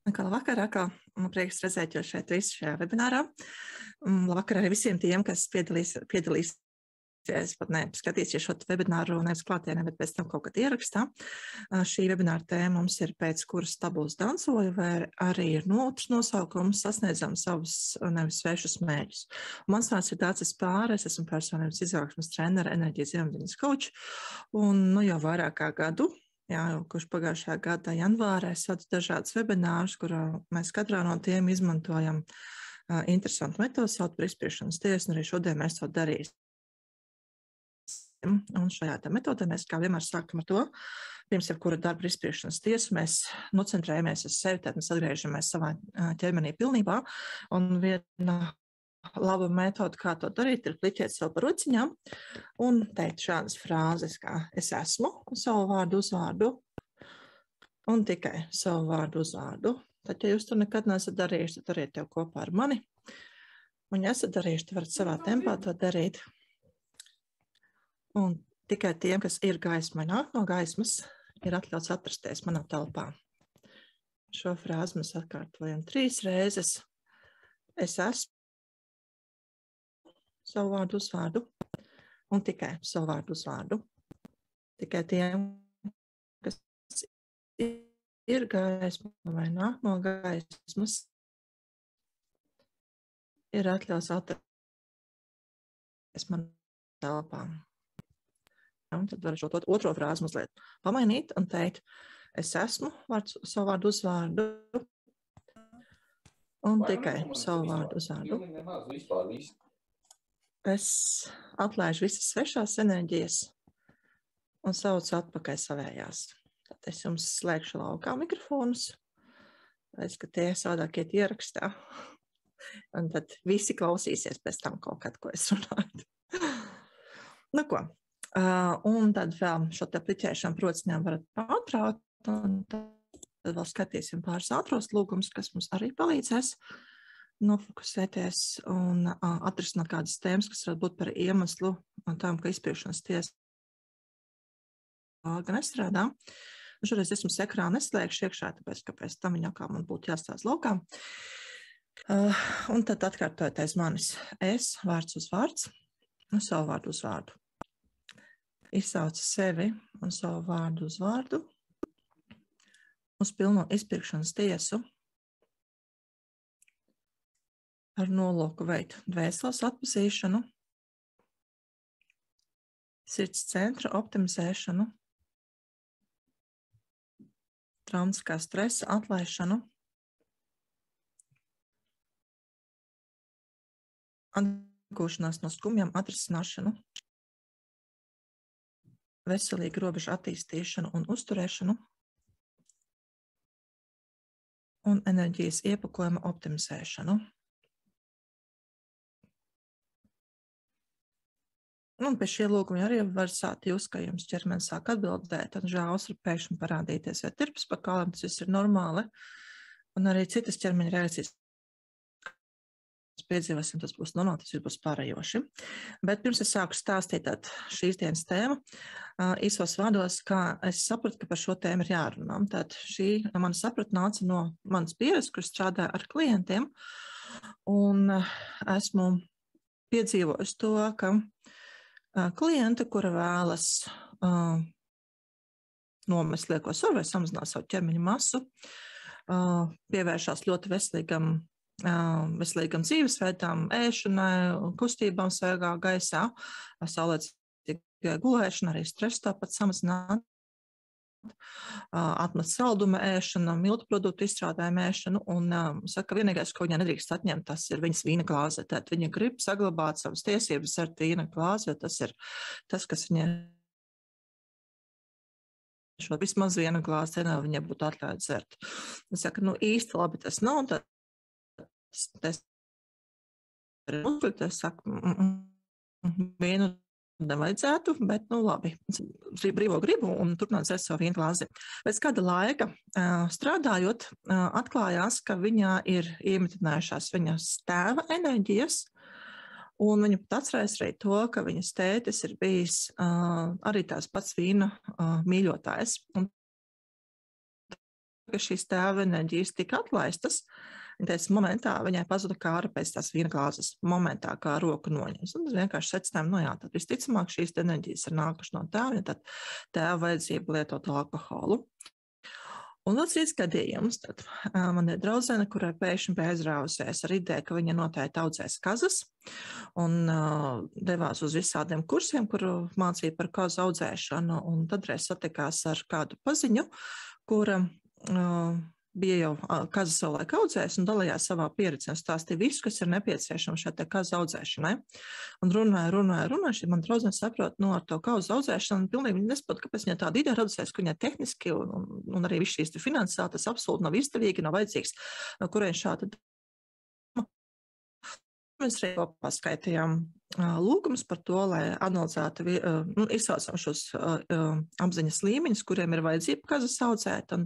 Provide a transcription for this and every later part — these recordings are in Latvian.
Labvakar, prieks redzēt jūs šeit visi šajā webinārā. Labvakar arī visiem tiem, kas piedalīsies, pat ne skatīsies šo webināru nevis klātienē, bet pēc tam kaut kad ierakstā. Šī webināra tēma mums ir pēc kuras tabulas dancoju, vai arī ir otrs nosaukums sasniedzam savus nevis svešus mērķus. Mans vārds ir Dācis Pāre, es esmu personības izaugsmes trenere, enerģijas zinātnes coach, un jau vairāk kā gadu. Kurš pagājušā gada janvārā vadu dažādus webinārus, kurā mēs katrā no tiem izmantojam interesantu metodu, sauc par izspriešanas tiesu, un arī šodien mēs to darīsim. Un šajā metodē mēs kā vienmēr sākam ar to, pirms jebkura darba izspriešanas tiesu, mēs nocentrējamies uz sevi, tad mēs atgriežamies savā ķermenī pilnībā, un viena laba metode, kā to darīt, ir pliķēt sev par rociņām un teikt šādas frāzes, kā es esmu, savu vārdu uzvārdu, un tikai savu vārdu uzvārdu. Tad, ja jūs to nekad neesat darījuši, tad dariet jau kopā ar mani. Un, ja esat darījuši, tad varat savā tempā to darīt. Un tikai tiem, kas ir gaismai, nāk no gaismas, ir atļauts atrasties manā telpā. Šo frāzi mēs atkārtojam 3 reizes. Es esmu savu vārdu uzvārdu un tikai savu vārdu uzvārdu. Tikai tiem, kas ir gaisma vai nāk no gaismas, ir atļauts atrasties manā telpā. Un tad var šo otro frāzi mazliet pamainīt un teikt, es esmu savu vārdu uzvārdu un tikai savu vārdu uzvārdu. Es atlaižu visas svešās enerģijas un saucu atpakaļ savējās. Tad es jums slēgšu laukā mikrofonus, redz, ka tie savādāk iet ierakstā. Un tad visi klausīsies pēc tam kaut kad, ko es runāju. Nu ko, un tad vēl šo te pliķēšanu prociņām varat pātrāt, un tad vēl skatīsim pāris ātros lūgumus, kas mums arī palīdzēs nofokusēties un atrisināt kādas tēmas, kas varētu būt par iemeslu tam, ka izspriešanas tiesa gan nestrādā. Un šoreiz es jums ekrānu neslēgšu iekšā, tāpēc, ka pēc tam viņa kā man būtu jāstāsta laukā. Un tad atkārtojot aiz manis es, vārds uz vārds, un savu vārdu uz vārdu. Izsaucu sevi un savu vārdu uz vārdu uz pilno izpirkšanas tiesu ar nolūku veikt dvēseles atpazīšanu, sirds centra optimizēšanu, traumatiskā stresa atlaišanu, atgūšanās no skumjām atrisināšanu, veselīgu robežu attīstīšanu un uzturēšanu un enerģijas iepakojuma optimizēšanu. Un pēc šie lūgumi arī var sākt jūs, ka jums ķermenis sāk atbildēt, un žāvas var pēkšņi parādīties, vai tirpus pa kālam, tas viss ir normāli, un arī citas ķermeņa reakcijas piedzīvosim, tas būs normāli, tas būs pārējoši. Bet pirms es sāku stāstīt šīs dienas tēmu, īsos vārdos, kā es sapratu, ka par šo tēmu ir jārunā. Tad šī mana saprata nāca no manas pieredzes, kur strādāju ar klientiem, un esmu piedzīvojusi to, ka kliente, kura vēlas nomest lieko svaru vai samazināt savu ķermeņa masu, pievēršās ļoti veselīgam dzīvesveidam, ēšanai, kustībām svaigā gaisā, saulēcīgai gulēšanai, arī stresu tāpat samazināt, atmet salduma ēšanu, miltu produktu izstrādājumu ēšanu, un saka, vienīgais, ko viņa nedrīkst atņemt, tas ir viņas vīna glāze. Tad viņa grib saglabāt savas tiesības ar vīna glāzi, jo tas ir tas, kas viņai šo vismaz vienu glāzi cenā viņai būtu atļauts dzert. Es saku, īsti labi tas nav, un tad es saku, vienu nevajadzētu, bet, labi, brīvo gribu un turpināt dzert savu vīnu glāzi. Pēc kāda laika strādājot, atklājās, ka viņā ir iemitinājušās viņas tēva enerģijas, un viņa pat atcerēs arī to, ka viņas tētis ir bijis arī tās pats vīna mīļotājs. Un ka šīs tēva enerģijas tika atlaistas. Momentā viņai pazuda kāra pēc tās vīna glāzes. Momentā kā roku noņems. Un vienkārši secinājām, jā, tad visticamāk šīs enerģijas ir nākušas no tēva, ja tad tēva vajadzība lietot alkoholu. Un vēl cits gadījums, tad man ir draudzene, kurai pēkšņi bija aizrāvusies ar ideju, ka viņa noteikti audzēs kazas un devās uz visādiem kursiem, kuru mācīja par kazu audzēšanu, un tad reiz satikās ar kādu paziņu, kura bija jau kazas savulaik audzējis un dalījās savā pieredzē un stāstīja visu, kas ir nepieciešams šai kazu audzēšanai. Un runāja, šī man draudzene saprot, ar to kazu audzēšanu, pilnīgi nesaprot, kāpēc viņai tāda ideja radusies, ka viņai tehniski un arī viss šīs finansiāli tas absolūti nav izdevīgi, nav vajadzīgs, no kuriem šāda. Mēs arī paskaitījām lūgumus par to, lai analizētu, izsaucam šos apziņas līmeņus, kuriem ir vajadzība kazas audzēt, un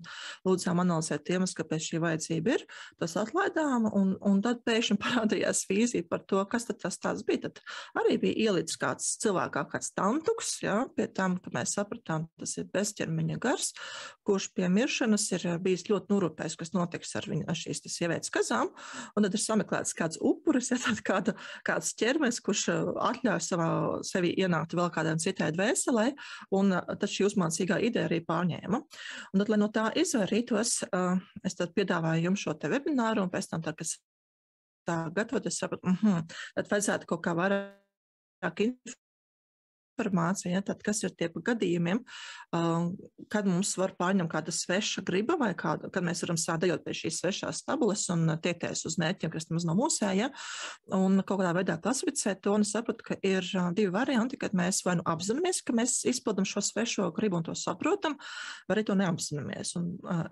lūdzām analizēt tiemas, kāpēc šī vajadzība ir, tos atlaidām, un tad pēkšņi parādījās vīzija par to, kas tad tas tāds bija. Tad arī bija ielicis kāds cilvēkā kāds tantuks, jā, pie tam, ka mēs sapratām, tas ir bezķermeņa gars, kurš pie miršanas ir bijis ļoti norūpējis, kas notiks ar šīs sievietes kazām, un tad ir sameklēts kāds upuris, ja tad kāds ķermenis, kurš atļauj sevi ienākt vēl kādām citai dvēselē, un tad šī uzmācīgā ideja arī pārņēma. Un tad, lai no tā izvairītos, es tad piedāvāju jums šo te webināru, un pēc tam, tad, kas tā gatavot, es sapratu, tad vajadzētu kaut kā vairāk informācija, tad kas ir tie pa gadījumiem, kad mums var pārņemt kāda sveša griba vai kad mēs varam sādējot pie šīs svešās tabulas un tiekties uz mērķiem, kas nemaz nav mūsēja, un kaut kādā veidā klasificēt to, un sapratu, ka ir divi varianti, kad mēs vai nu apzināmies, ka mēs izpildam šo svešo gribu un to saprotam, vai arī to neapzināmies. Un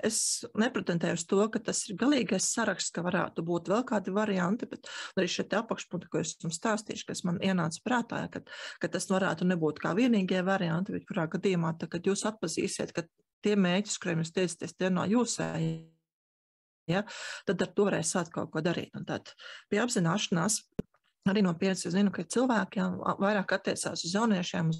es nepretendēju uz to, ka tas ir galīgais saraksts, ka varētu būt vēl kādi varianti, bet arī šeit apakšpunkti, ko es jums stāstīšu, kas man ienāca prātā, ka tas varētu nebūt kā vienīgie varianti, bet kurā gadījumā, kad jūs atpazīsiet, ka tie mēģis, kuriem jūs tiecaties, tie no jūsēji, ja, tad ar to varēs sākt kaut ko darīt. Un tad pie apzināšanās arī no pieredzes zinu, ka cilvēki vairāk attiecās uz jauniešiem,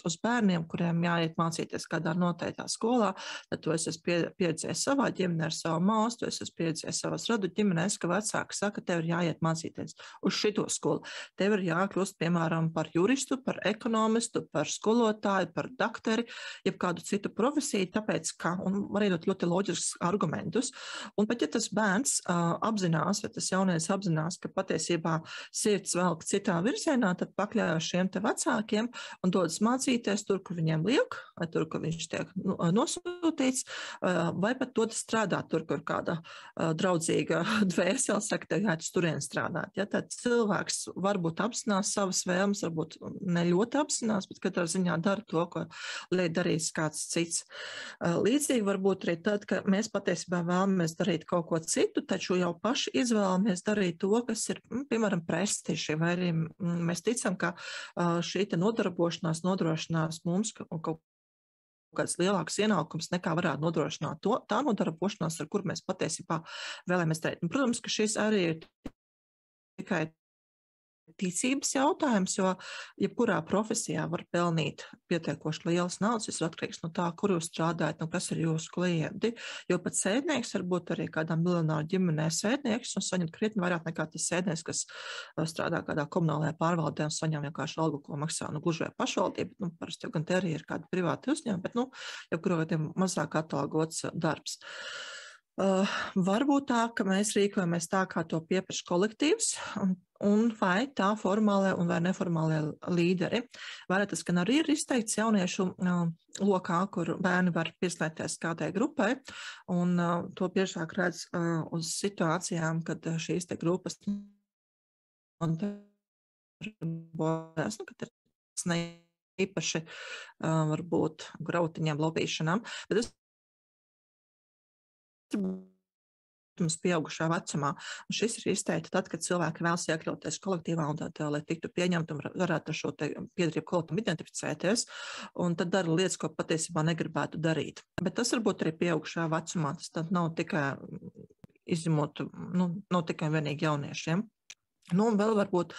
uz bērniem, kuriem jāiet mācīties kādā noteiktā skolā, tad to es esmu pieredzējis savā ģimenē ar savu māsu, to es esmu pieredzējis savās radu ģimenēs, ka vecāki saka, tev ir jāiet mācīties uz šito skolu. Tev ir jākļūst, piemēram, par juristu, par ekonomistu, par skolotāju, par dakteri, jeb kādu citu profesiju, tāpēc, ka, un arī ļoti loģisks argumentus. Un pat ja tas bērns apzinās, vai tas jaunieks apzinās, ka patiesībā sirds velk citā virzienā, tad pakļaujas šiem te vecākiem un dodas mācīties tur, kur viņiem liek, vai tur, kur viņš tiek nosūtīts, vai pat to strādāt tur, kur kāda draudzīga dvēsele saka, tev jāiet uz turieni strādāt. Ja, tad cilvēks varbūt apzinās savas vēlmes, varbūt ne ļoti apzinās, bet katrā ziņā dara to, ko liek darīs kāds cits. Līdzīgi varbūt arī tad, ka mēs patiesībā vēlamies darīt kaut ko citu, taču jau paši izvēlamies darīt to, kas ir, piemēram, prestiži, vai arī mēs ticam, ka šī te nodarbošanās nodrošinās mums kaut kāds lielāks ienākums nekā varētu nodrošināt tā nodarbošanās, ar kur mēs patiesībā vēlamies darīt. Un, protams, ka šis arī ir tikai ticības jautājums, jo jebkurā profesijā var pelnīt pietiekoši lielas naudas, tas ir atkarīgs no tā, kur jūs strādājat, no kas ir jūsu klienti, jo pat sēdnieks var būt arī kādā miljonāru ģimenē sēdnieks un saņemt krietni vairāk nekā tas sēdnieks, kas strādā kādā komunālajā pārvaldē un saņem vienkārši algu, ko maksā gluži vai pašvaldība, parasti jau gan te arī ir kādi privāti uzņēmumi, bet, jebkurā gadījumā mazāk atalgots darbs. Varbūt tā, ka mēs rīkojamies tā, kā to pieprasa kolektīvs, un vai tā formālē un vai neformālē līderi. Vairāk tas, ka arī ir izteikts jauniešu lokā, kur bērni var pieslēgties kādai grupai, un to biežāk redz uz situācijām, kad šīs te grupas darbojas, kad ir ne īpaši varbūt grautiņiem lobīšanām, bet es mums pieaugušā vecumā. Un šis ir izteikti tad, kad cilvēki vēlas iekļauties kolektīvā un tad, lai tiktu pieņemt un varētu ar šo te piederību kolektīvu identificēties, un tad dara lietas, ko patiesībā negribētu darīt. Bet tas varbūt arī pieaugušā vecumā, tas tad nav tikai izņemot, nav tikai vienīgi jauniešiem. Nu, un vēl varbūt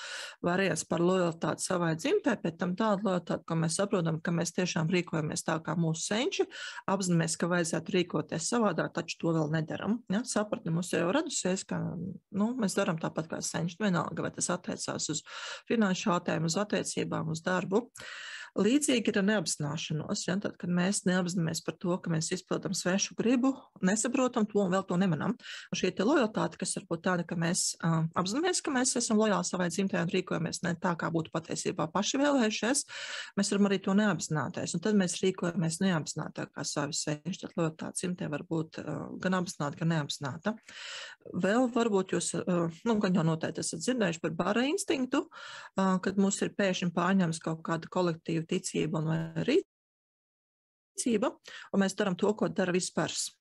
variants par lojalitāti savai dzimtai, pēc tam tāda lojalitāte, ka mēs saprotam, ka mēs tiešām rīkojamies tā kā mūsu senči, apzināmies, ka vajadzētu rīkoties savādāk, taču to vēl nedaram. Ja? Sapratni mums jau radusies, ka mēs daram tāpat kā senči, vienalga, vai tas attiecās uz finanšu jautājumu, uz attiecībām, uz darbu. Līdzīgi ir ar neapzināšanos, ja? Tad, kad mēs neapzināmies par to, ka mēs izpildam svešu gribu, nesaprotam to un vēl to nemanam. Un šī te lojalitāte, kas varbūt tāda, ka mēs apzināmies, ka mēs esam lojāli savai dzimtajai un rīkojamies ne tā, kā būtu patiesībā paši vēlējušies, mēs varam arī to neapzināties. Un tad mēs rīkojamies neapzinātāk kā savi seši. Tad lojalitāte dzimtajai var būt gan apzināta, gan neapzināta. Vēl varbūt jūs, gan jau noteikti esat dzirdējuši par bara instinktu, kad mums ir pēkšņi pārņems kaut kāda kolektīva ticība un rīcība, un mēs darām to, ko dara vispārs.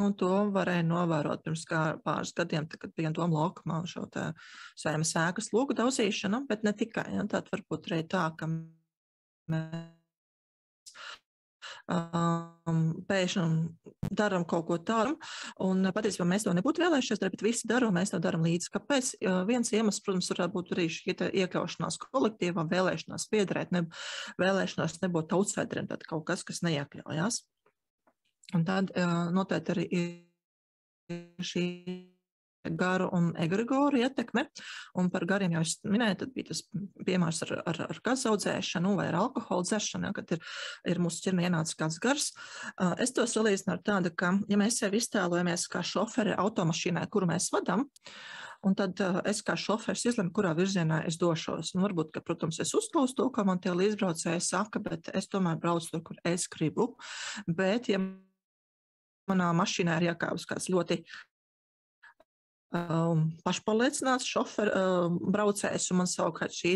Un to varēja novērot pirms pāris gadiem, kad bija Doma laukumā šo Saeimas ēkas logu daudzīšana, bet ne tikai. Ja, tad varbūt arī tā, ka mēs pēkšņi darām kaut ko tādu, un patiesībā mēs to nebūtu vēlējušies darīt, bet visi dara, un mēs to darām līdzi. Kāpēc? Viens iemesls, protams, varētu būt arī šī iekļaušanās kolektīvā, vēlēšanās piederēt, vēlēšanās nebūt outsideriem, tad kaut kas, kas neiekļaujās. Un tad noteikti arī ir šī garu un egregoru ietekme, un par gariem jau es minēju, tad bija tas piemērs ar gazaudzēšanu vai ar alkoholu dzeršanu, ja, kad ir mūsu ķermenī ienācis kāds gars. Es to salīdzinu ar tādu, ka, ja mēs sevi iztēlojamies kā šoferi automašīnai, kuru mēs vadam, un tad es kā šoferis izlemu, kurā virzienā es došos. Un varbūt, ka, protams, es uzklausu to, ko man tie līdzbraucēji saka, bet es tomēr braucu tur, kur es gribu. Bet, ja manā mašīnā ir iekāpis kāds ļoti pašpārliecināts braucējs, un man savukārt šī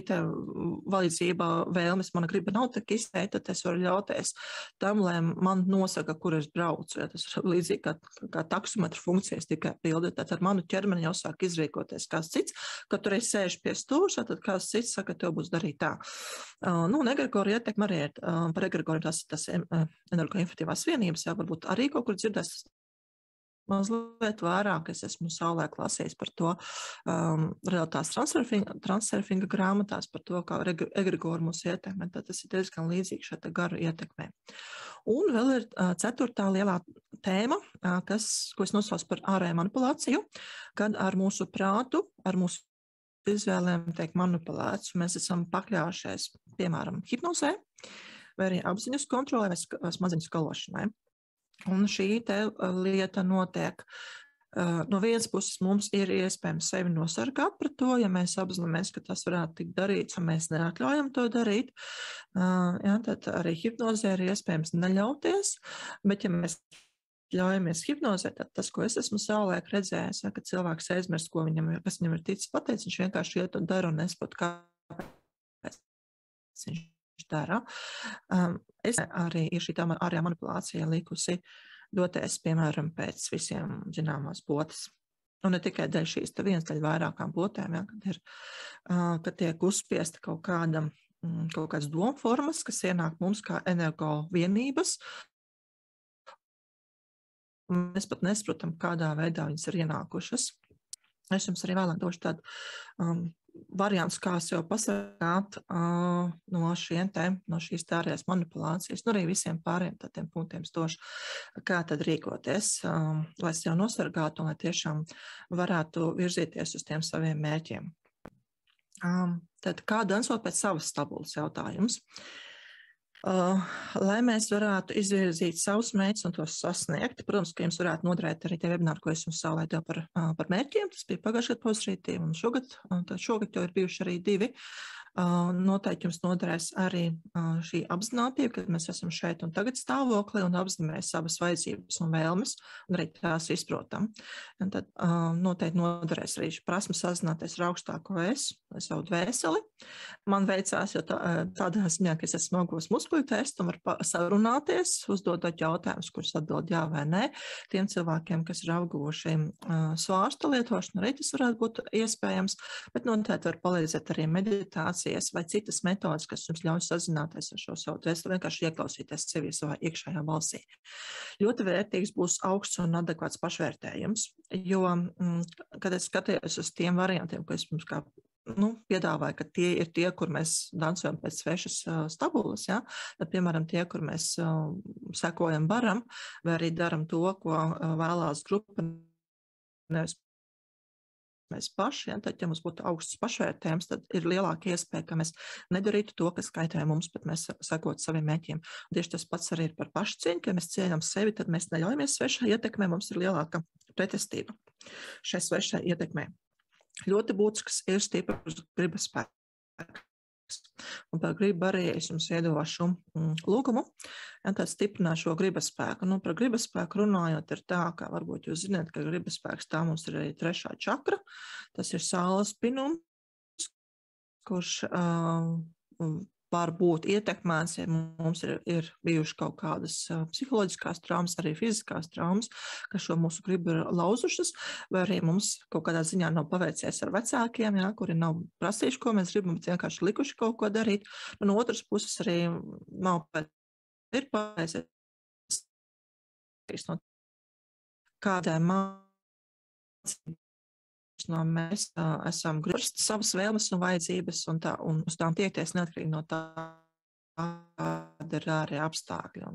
vajadzība, vēlmes, mana griba nav tik izteikta, tad es varu ļauties tam, lai man nosaka, kur es braucu. Ja, tas ir līdzīgi kā taksometra funkcijas tikai pildi, tad ar manu ķermeni jau sāk izrīkoties kāds cits, kad tur es sēžu pie stūra, tad kāds cits saka, tev būs darīt tā. Un egregoru ietekme arī ir, par egregoriem tas energoinformatīvās vienības, jā, varbūt arī kaut kur dzirdēs, mazliet vairāk. Es esmu saulēk lasījis par to realitātes transurfinga grāmatās, par to, kā egregori mūs ietekmē. Tad tas ir diezgan līdzīgi šai garu ietekmē. Un vēl ir ceturtā lielā tēma, ko es nosaucu par ārēju manipulāciju, kad ar mūsu prātu, ar mūsu izvēlēm tiek manipulēts. Mēs esam pakļaujušies, piemēram, hipnozē, vai arī apziņas kontrolē vai smadzeņu skalošanai. Un šī lieta notiek. No vienas puses mums ir iespējams sevi nosargāt pret to, ja mēs apzināmies, ka tas varētu tikt darīts, un mēs neatļaujam to darīt. Ja, tad arī hipnozē ir iespējams neļauties, bet ja mēs ļaujamies hipnozē, tad tas, ko es esmu saulēk redzējis, ja, ka cilvēks aizmirst, kas viņam ir ticis pateicis, viņš vienkārši iet un dara un nespot, kāpēc viņš dara. Es arī ir šī ārējā manipulācija likusi doties, piemēram, pēc visiem zināmās potes. Un ne tikai dēļ šīs, viens dēļ vairākām potēm, ja, kad tiek uzspiesta kaut kādas domformas, kas ienāk mums kā energo vienības. Mēs pat nesaprotam, kādā veidā viņas ir ienākušas. Es jums arī vēlāk došu tādu variants, kā sev pasargāt no šīs ārējās manipulācijas, arī visiem pārējiem tādiem punktiem došu, kā tad rīkoties, lai sev nosargātu un lai tiešām varētu virzīties uz tiem saviem mērķiem. Tad kā dansot pēc savas tabulas jautājums? Lai mēs varētu izvirzīt savus mērķus un tos sasniegt, protams, ka jums varētu noderēt arī tie webināri, ko es jums saulēju par mērķiem. Tas bija pagājušajā gadā pavasarī, un šogad jau ir bijuši arī 2. Noteikti jums noderēs arī šī apzinātība, kad mēs esam šeit un tagad stāvoklī un apzināmies savas vajadzības un vēlmes, un arī tās izprotam. Un tad noteikti noderēs arī šī prasme sazināties ar augstāko es, ar savu dvēseli. Man veicās, jo tādā ziņā, ka es esmu smagos muskuļu testu un var sarunāties, uzdodot jautājumus, kurus atbild jā vai nē. Tiem cilvēkiem, kas ir apguvuši svārsta lietošanu, arī tas varētu būt iespējams, bet noteikti var palīdzēt arī meditācija, meditācijas vai citas metodas, kas jums ļauj sazināties ar šo savu dvēseli, vienkārši ieklausīties sevi savā iekšējā balsī. Ļoti vērtīgs būs augsts un adekvāts pašvērtējums, jo, kad es skatījos uz tiem variantiem, ko es mums kā piedāvāju, ka tie ir tie, kur mēs dansojam pēc svešas stabulas, ja? Tad, piemēram, tie, kur mēs sekojam baram, vai arī daram to, ko vēlās grupa, nevis mēs paši, ja, tad, ja mums būtu augsts pašvērtējums, tad ir lielāka iespēja, ka mēs nedarītu to, kas kaitē mums, bet mēs sekot saviem mērķiem. Tieši tas pats arī ir par pašcieņu, ka mēs cieņam sevi, tad mēs neļaujamies svešai ietekmē, mums ir lielāka pretestība šai svešai ietekmē. Ļoti būtisks ir stiprs gribas spēks. Un par gribu arī es jums iedošu lūgumu, ja, tad stiprināt šo gribas spēku. Par gribas spēku runājot ir tā, ka varbūt jūs zināt, ka gribas spēks tā mums ir arī 3. čakra, tas ir saules pinums, kurš var būt ietekmēts, ja mums ir bijuši kaut kādas psiholoģiskās traumas, arī fiziskās traumas, kas šo mūsu gribu ir lauzušas, vai arī mums kaut kādā ziņā nav paveicies ar vecākiem, ja, kuri nav prasījuši, ko mēs gribam, bet vienkārši likuši kaut ko darīt. No otras puses arī nav ir paveicies no kādai mācībai. No mēs esam gribasti savas vēlmes un vajadzības un uz tām tiekties neatkarīgi no tā, kāda ir arī apstākļi.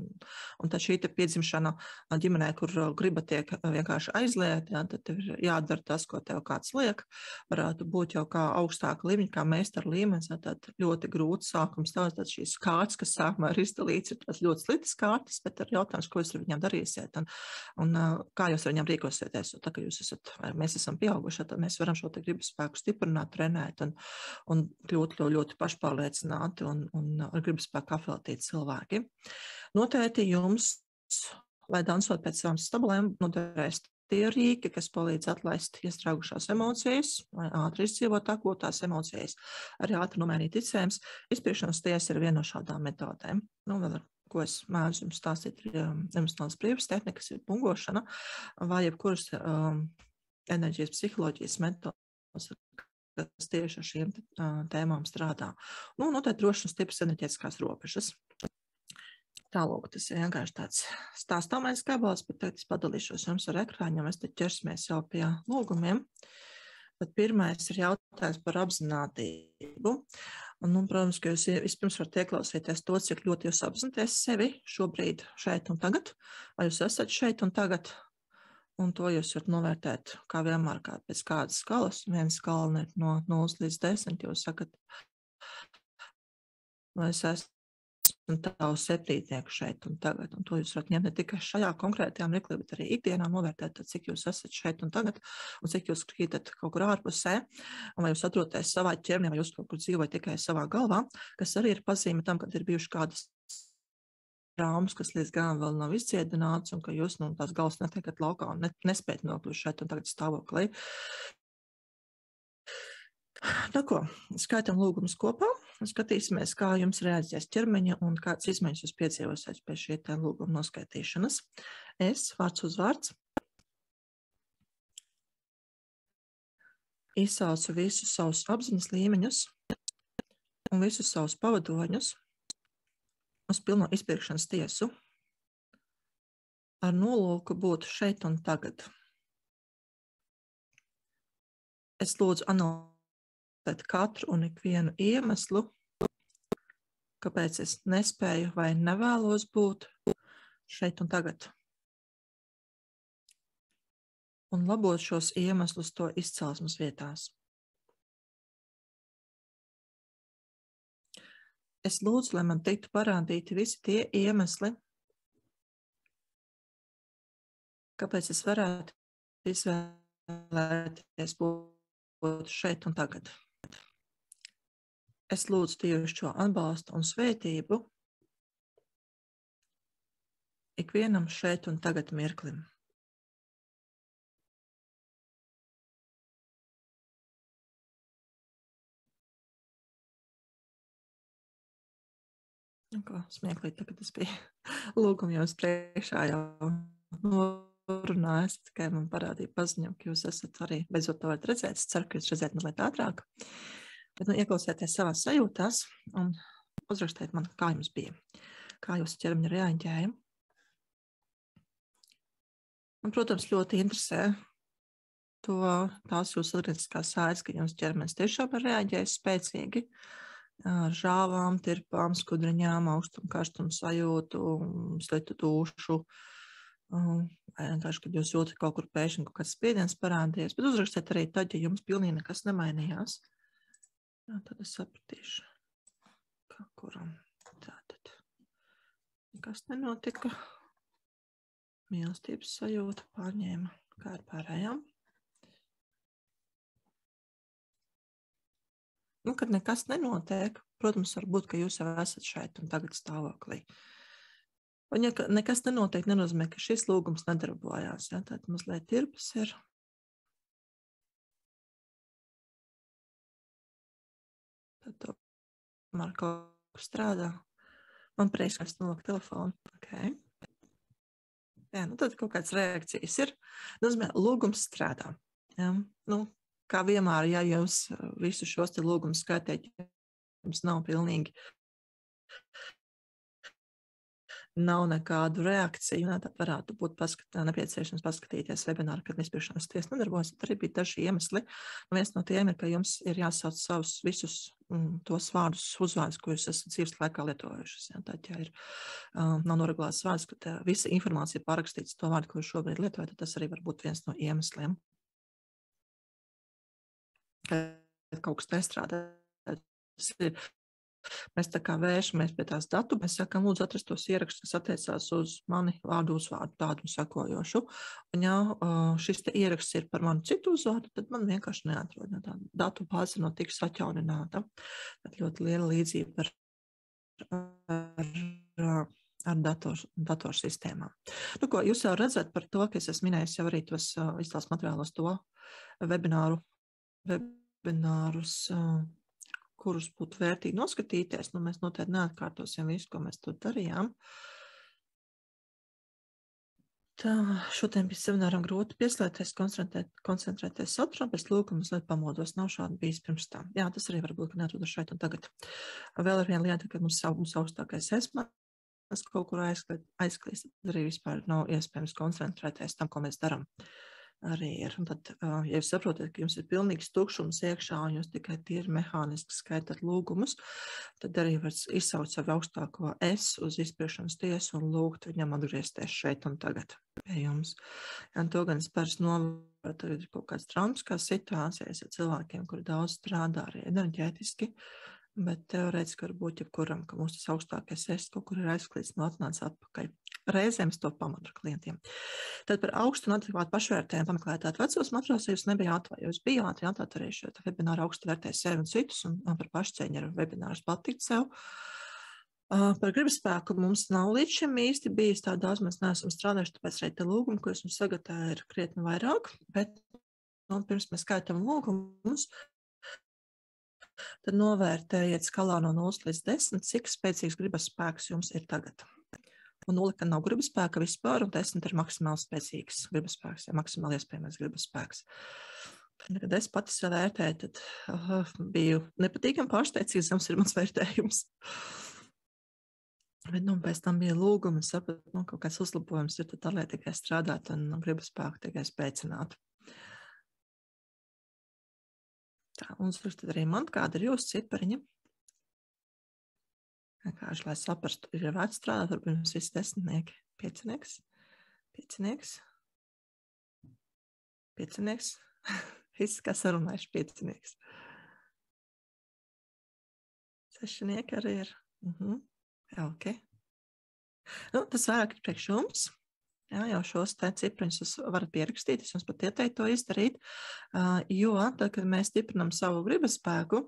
Un tad šī piedzimšana ģimenē, kur griba tiek vienkārši aizlieta, tad tev ir jādara tas, ko tev kāds liek, varētu būt jau kā augstāka līmeņa, kā meistara līmenis, tad ļoti grūts sākums. Tad šīs kārtas, kas sākumā ir izdalīts, ir tās ļoti sliktas kārtas, bet ir jautājums, ko jūs ar viņām darīsiet un kā jūs ar viņām rīkosieties. Tā kā jūs esat, vai mēs esam pieauguši, tad mēs varam šo gribas spēku stiprināt, trenēt un kļūt ļoti pašpārliecināti un ar gribas spēku apveltīti cilvēki. Noteikti jums, lai dansot pēc savām stabulēm, noderēs tie rīki, kas palīdz atlaist iestrēgušās emocijas, vai ātri izdzīvot akūtās emocijas, arī ātri nomainīt ticējums. Izpirkšanas tiesa ir viena no šādām metodēm. Vēl ar ko es mēdzu jums stāstīt, ir emocionālas brīvības tehnikas, ir pungošana, vai jebkuras enerģijas psiholoģijas metodas, kas tieši ar šīm tēmām strādā. Noteikti drošas stipras enerģētiskās robežas. Tālūk, tas ir vienkārši tāds stāstāmais gabals, bet tagad es padalīšos jums ar ekrāņiem, mēs te ķersimies jau pie lūgumiem. Tad pirmais ir jautājums par apzinātību. Protams, ka jūs vispirms varat ieklausīties to, cik ļoti jūs apzināties sevi šobrīd, šeit un tagad, vai jūs esat šeit un tagad. Un to jūs varat novērtēt, kā vienmēr, pēc kādas skalas. Viena skala ir no 0 līdz 10. Jūs sakat, vai es esmu tavs septītnieku šeit un tagad. Un to jūs varat ņemt ne tikai šajā konkrētajā mirklī, bet arī ikdienā novērtēt, cik jūs esat šeit un tagad, un cik jūs krītat kaut kur ārpusē, un vai jūs atrodaties savā ķermenī, vai jūs kaut kur dzīvojat tikai savā galvā, kas arī ir pazīme tam, kad ir bijuši kādas traumas, kas līdz galam vēl nav izciedināts, un ka jūs tās galvas netiekat laukā un nespējat nokļūt šeit un tagad stāvoklī. Skaitam lūgumus kopā, un skatīsimies, kā jums reaģēs ķermeņa un kādas izmaiņas jūs piedzīvosiet pēc šī lūguma noskaitīšanas. Es, vārds uz vārds, izsaucu visus savus apziņas līmeņus un visus savus pavadoņus uz pilno izpirkšanas tiesu ar nolūku būt šeit un tagad. Es lūdzu analizēt katru un ikvienu iemeslu, kāpēc es nespēju vai nevēlos būt šeit un tagad. Un labot šos iemeslus to izcelsmes vietās. Es lūdzu, lai man tiktu parādīti visi tie iemesli, kāpēc es varētu izvēlēties būt šeit un tagad. Es lūdzu tieši šo atbalstu un svētību ikvienam šeit un tagad mirklim. Kā smieklīgi, tagad tas bija lūgumi jums priekšā jau norunājis, tikai man parādīja paziņojumu, ka jūs esat arī beidzot to varat redzēt. Es ceru, ka jūs redzēt mazliet ātrāk. Bet, ieklausieties savās sajūtās un uzrakstiet man, kā jums bija, kā jūsu ķermeņa reaģēja. Un, protams, ļoti interesē tās jūsu atgriezniskās saites, ka jums ķermenis tiešām ir reaģējis spēcīgi ar žāvām, tirpām, skudriņām, augstumu, karstumu sajūtu, sliktu dušu. Vienkārši, kad jūs jūtat kaut kur pēkšņi kaut kāds spiediens parādījies, bet uzrakstiet arī tad, ja jums pilnīgi nekas nemainījās. Jā, tad es sapratīšu, kā kuram tātad nekas nenotika. Mīlestības sajūta pārņēma, kā ar pārējām. Kad nekas nenotiek, protams, varbūt, ka jūs jau esat šeit un tagad stāvoklī. Un, ja nekas nenotiek, nenozīmē, ka šis lūgums nedarbojās. Ja? Tad mazliet tirpas ir. Tad tomēr kaut kas strādā. Man prieks, ka es nolieku telefonu. Okay. Jā, tad kaut kādas reakcijas ir. Nozīmē, lūgums strādā. Ja? Kā vienmēr, ja jūs visu šos te lūgumus skaitāt, jums nav pilnīgi nav nekādu reakciju, tad varētu būt nepieciešams paskatīties webināru, kad izpirkšanas tiesa nedarbojas. Arī bija daži iemesli. Viens no tiem ir, ka jums ir jāsauc savus visus tos vārdus, uzvārdus, ko jūs esat dzīves laikā lietojušas. Ja? Tad, ja ir nav noregulēts vārds, ka visa informācija ir pārrakstīts to vārdu, ko jūs šobrīd lietojat, tad tas arī var būt viens no iemesliem. Kad kaut kas nestrādā, mēs tā kā vēršamies pie tās datu, mēs sakām, lūdzu atrast tos ierakstus, kas attiecās uz mani vārdu uzvārdu tādu un sakojošu. Un ja šis te ieraksts ir par manu citu uzvārdu, tad man vienkārši neatrod. Tā datu bāze no tiks atjaunināta. Tad ļoti liela līdzība ar datorsistēmām. Jūs jau redzat par to, ka es esmu minējis jau arī tos izstāsts materiālos to webinārus, kurus būtu vērtīgi noskatīties. Mēs noteikti neatkārtosim visu, ko mēs tur darījām. Tā, šodien bija semināram grūti pieslēgties, koncentrēties saturā, bet lūgumus, lai pamodos, nav šādi bijis pirms tam. Jā, tas arī varbūt, ka neatrodas šeit un tagad. Vēl ir viena lieta, ka mums augstākais esmas kaut kur aizklīst, arī vispār nav iespējams koncentrēties tam, ko mēs darām. Arī ir. Un tad, ja jūs saprotat, ka jums ir pilnīgs tukšums iekšā un jūs tikai tīri mehāniski skaitat lūgumus, tad arī var izsaukt savu augstāko es uz izpirkšanas tiesu un lūgt viņam atgriezties šeit un tagad pie jums. Un to gan es parasti novēroju, tagad ir kaut kāds traumatiskās situācijas ar cilvēkiem, kuri daudz strādā arī enerģētiski, bet teorētiski var būt jebkuram, ka mūsu tas augstākais es kaut kur ir aizklīts un atnāca atpakaļ. Reizēm es to pamatu ar klientiem. Tad par augstu un adekvātu pašvērtējumu pameklētāt vecos materiālus, ja jūs nebijāt vai jūs bijāt, jātāt arī šo webināru augstu vērtēju sevi un citus, un par pašcieņu ar webināru patikt sev. Par gribasspēku mums nav līdz šim īsti bijis tā daudz, mēs neesam strādājuši, tāpēc arī te lūgumi, ko esmu sagatavojuši, ir krietni vairāk, bet pirms mēs skaitam lūgumus, tad novērtējiet skalā no 0 līdz 10, cik spēcīgs gribasspēks jums ir tagad. Un 0, ka nav gribasspēka vispār, un 10 ir maksimāli spēcīgs gribasspēks, ja maksimāli iespējamais gribasspēks. Kad es pati sev vērtēju, tad biju nepatīkami pārsteigts, zems ir mans vērtējums. Bet pēc tam bija lūgumi, un sapratu, kaut kāds uzlabojums ir, tad tā tikai strādāt un gribasspēku tikai spēcināt. Tā, un tad arī man, kāda ir jūsu cipariņa? Vienkārši, lai saprastu, ir vērts strādāt, varbūt jums visi desmitnieki. Piecinieks. Viss, kā sarunājuši, piecinieks. Sešinieki arī ir. Jā, ok. Tas vairāk ir priekš jums. Jā, jau šos te cipriņus jūs varat pierakstīt, es jums pat ieteiktu to izdarīt, jo tad, kad mēs stiprinam savu gribaspēku,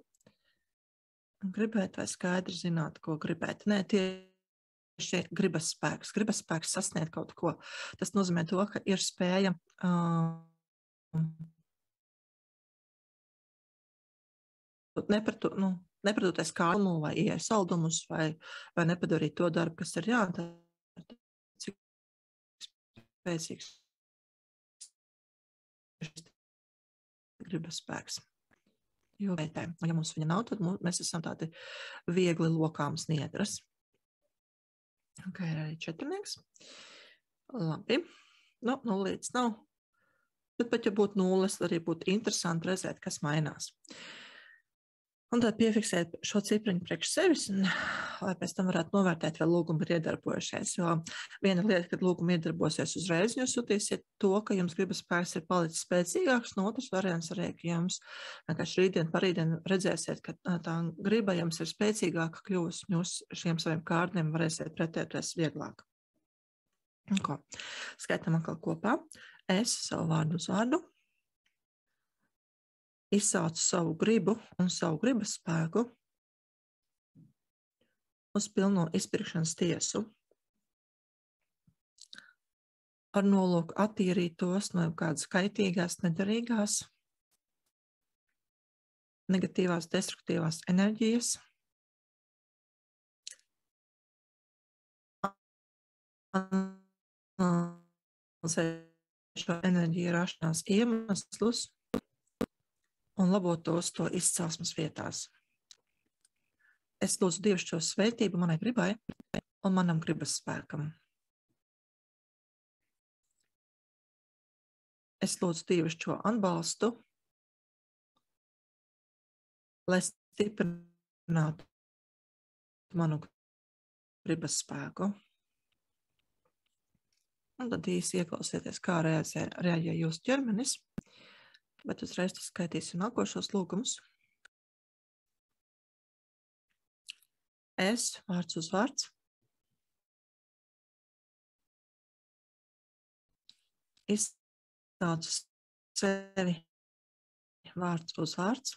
gribēt vai skaidri zināt, ko gribēt. Nē, tieši gribasspēks. Gribasspēks sasniegt kaut ko. Tas nozīmē to, ka ir spēja nepratoties kalnu vai ies saldumus vai nepadarīt to darbu, kas ir jādara. Cik spēcīgs gribasspēks. jo vērtē. Un ja mums viņa nav, tad mēs esam tādi viegli lokāms niedras. Ok, ir arī 4. Labi. Nu, 0 līdz nav. Bet pat ja būtu 0, arī būtu interesanti redzēt, kas mainās. Un tad piefiksēt šo cipriņu priekš sevis, un, lai pēc tam varētu novērtēt, vai lūgumi ir iedarbojušies. Jo viena lieta, kad lūgumi iedarbosies uzreiz, jūs jutīsiet to, ka jums gribas spēks ir palicis spēcīgāks, un otrs variants arī, ka jums vienkārši rītdien, parītdien redzēsiet, ka tā griba jums ir spēcīgāka kļūs, un jūs šiem saviem kārdiem varēsiet pretēties vieglāk. Ko? Skaitam atkal kopā. Es savu vārdu uz vārdu. Izsaucu savu gribu un savu gribas spēku uz pilno izpirkšanas tiesu, ar nolūku attīrīt tos no kādas kaitīgās, nederīgās, negatīvās, destruktīvās enerģijas, šo enerģiju rašanās iemeslus un labot tos to izcelsmes vietās. Es lūdzu Dievu šo svētību manai gribai un manam gribas spēkam. Es lūdzu Dievu šo atbalstu, lai stiprinātu manu gribas spēku. Un tad īsi ieklausieties, kā reaģē jūsu ķermenis, bet uzreiz skaitīsim nākošos lūgumus. Es, vārds uz vārds, izsaucu sevi vārds uz vārds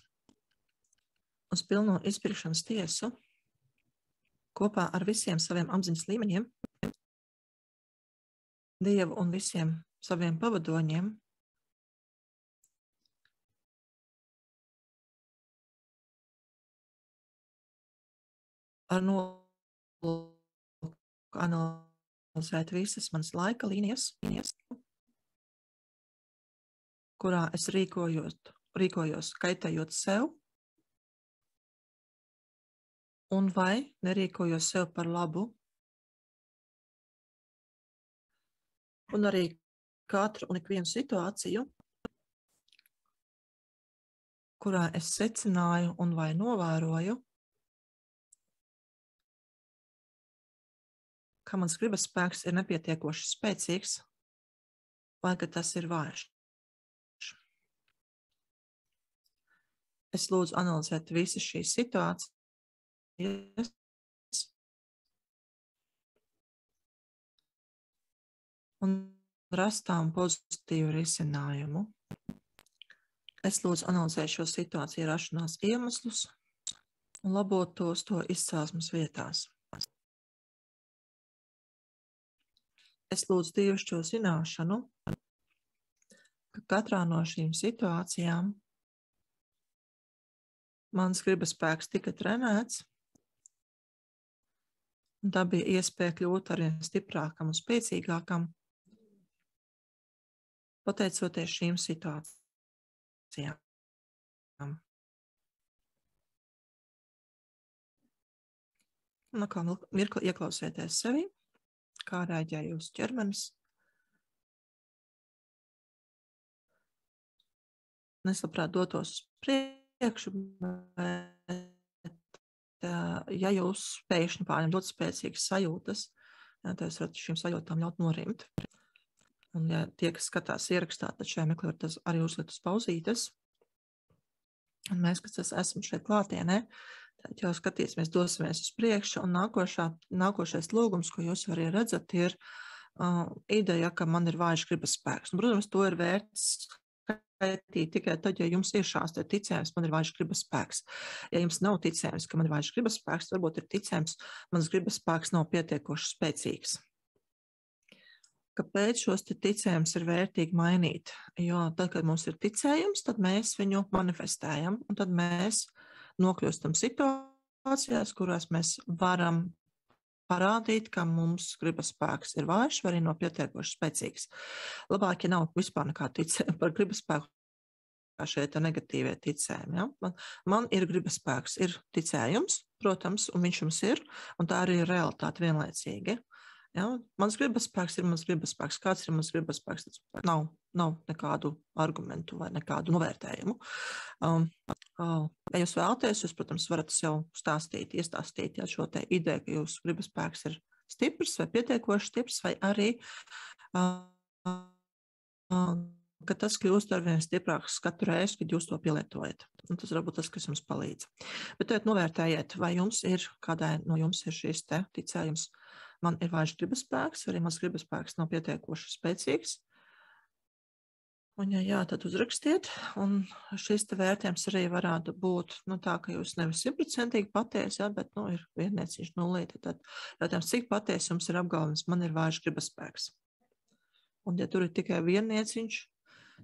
uz pilno izpirkšanas tiesu kopā ar visiem saviem apziņas līmeņiem, Dievu un visiem saviem pavadoņiem, ar nolūku analizēt visas manas laika līnijas, kurā es rīkojos kaitējot sev, un vai nerīkojos sev par labu, un arī katru un ikvienu situāciju, kurā es secināju un vai novēroju, ka mans gribas spēks ir nepietiekoši spēcīgs, vai ka tas ir vājš. Es lūdzu analizēt visas šīs situācijas un rast tām pozitīvu risinājumu. Es lūdzu analizēt šo situāciju rašanās iemeslus un labot tos to izcelsmes vietās. Es lūdzu Dievu šo zināšanu, ka katrā no šīm situācijām mans gribas spēks tika trenēts, un tā bija iespēja kļūt arvien stiprākam un spēcīgākam, pateicoties šīm situācijām. Un kā mirkli ieklausieties sevi, kā reaģē jūsu ķermenis. Es labprāt dotos uz priekšu, bet ja jūs pēkšņi pārņemt ļoti spēcīgas sajūtas, tad jūs varat šīm sajūtām ļaut norimt. Un ja tie, kas skatās ierakstā, tad šajā meklē var arī uzlikt uz pauzītes. Un mēs, kas esam šeit klātienē, tad jau skatīsimies, dosimies uz priekšu, un nākošais lūgums, ko jūs arī redzat, ir ideja, ka man ir vājš gribas spēks. Un, protams, to ir vērts skaitīt tikai tad, ja jums ir šāds ticējums, man ir vājš gribas spēks. Ja jums nav ticējums, ka man ir vājš gribas spēks, varbūt ir ticējums, mans gribas spēks nav pietiekoši spēcīgs. Kāpēc šos ticējumus ir vērtīgi mainīt? Jo tad, kad mums ir ticējums, tad mēs viņu manifestējam, un tad mēs nokļūstam situācijās, kurās mēs varam parādīt, ka mums gribas spēks ir vājš vai arī nav pietiekoši spēcīgs. Labāk, ja nav vispār nekā ticējuma par gribas spēku, šie negatīvie ticējumi. Ja? Man ir gribas spēks, ir ticējums, protams, un viņš jums ir, un tā arī ir realitāte vienlaicīgi. Ja? Mans gribas spēks ir mans gribas spēks. Kāds ir mans gribas spēks? Nav nekādu argumentu vai nekādu novērtējumu. Ja jūs vēlaties, jūs, protams, varat sev iestāstīt šo te ideju, ka jūsu gribas spēks ir stiprs vai pietiekoši stiprs, vai arī ka tas kļūst arvien stiprāks katru reizi, kad jūs to pielietojat. Un tas varbūt tas, kas jums palīdz. Bet tad novērtējiet, vai jums ir, kādai no jums ir šīs te ticējums, man ir vājš gribas spēks, arī mans gribas spēks nav pietiekoši spēcīgs. Un, ja jā, tad uzrakstiet, un šis te vērtējums arī varētu būt, tā, ka jūs nevis 100% patiesi, ja, bet, ir viennieciņš nulīte, tad jautājums, cik patiesi jums ir apgalvojums, man ir vājš gribas spēks. Un, ja tur ir tikai viennieciņš,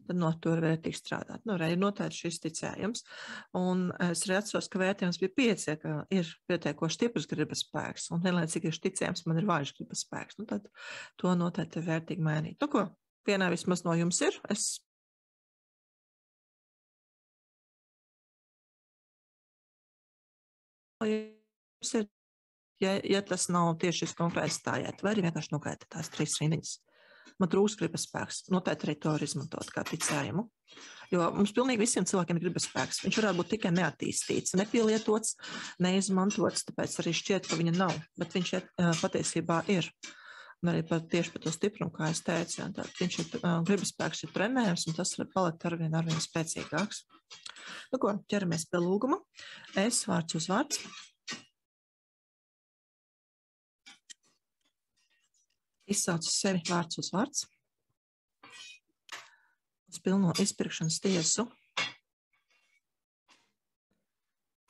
tad no to ir vērtīgi strādāt. Ir noteikti šis ticējums. Un es arī atceros, ka vērtējums bija 5, ka ir pietiekoši stiprs gribas spēks, un vienlaicīgi ir ticējums, man ir vājš gribas spēks. Tad to noteikti ir vērtīgi mainīt. Ko? Vienā vismaz no jums ir. Ja tas nav tieši konkrēti stājiet, vai arī vienkārši nogaidāt tās 3 rindiņas. Man trūkst gribas spēks. Noteikti arī to var izmantot kā ticējumu. Jo mums pilnīgi visiem cilvēkiem ir gribas spēks. Viņš varētu būt tikai neattīstīts, nepielietots, neizmantots, tāpēc arī šķiet, ka viņa nav, bet viņš patiesībā ir. Un arī tieši par to stiprumu, kā es teicu, tad viņš ir gribas spēks ir trenējams, un tas var palikt arvien spēcīgāks. Ko, ķeramies pie lūguma. Es vārds uz vārds. Izsaucu sevi vārds uz vārds, uz pilno izpirkšanas tiesu,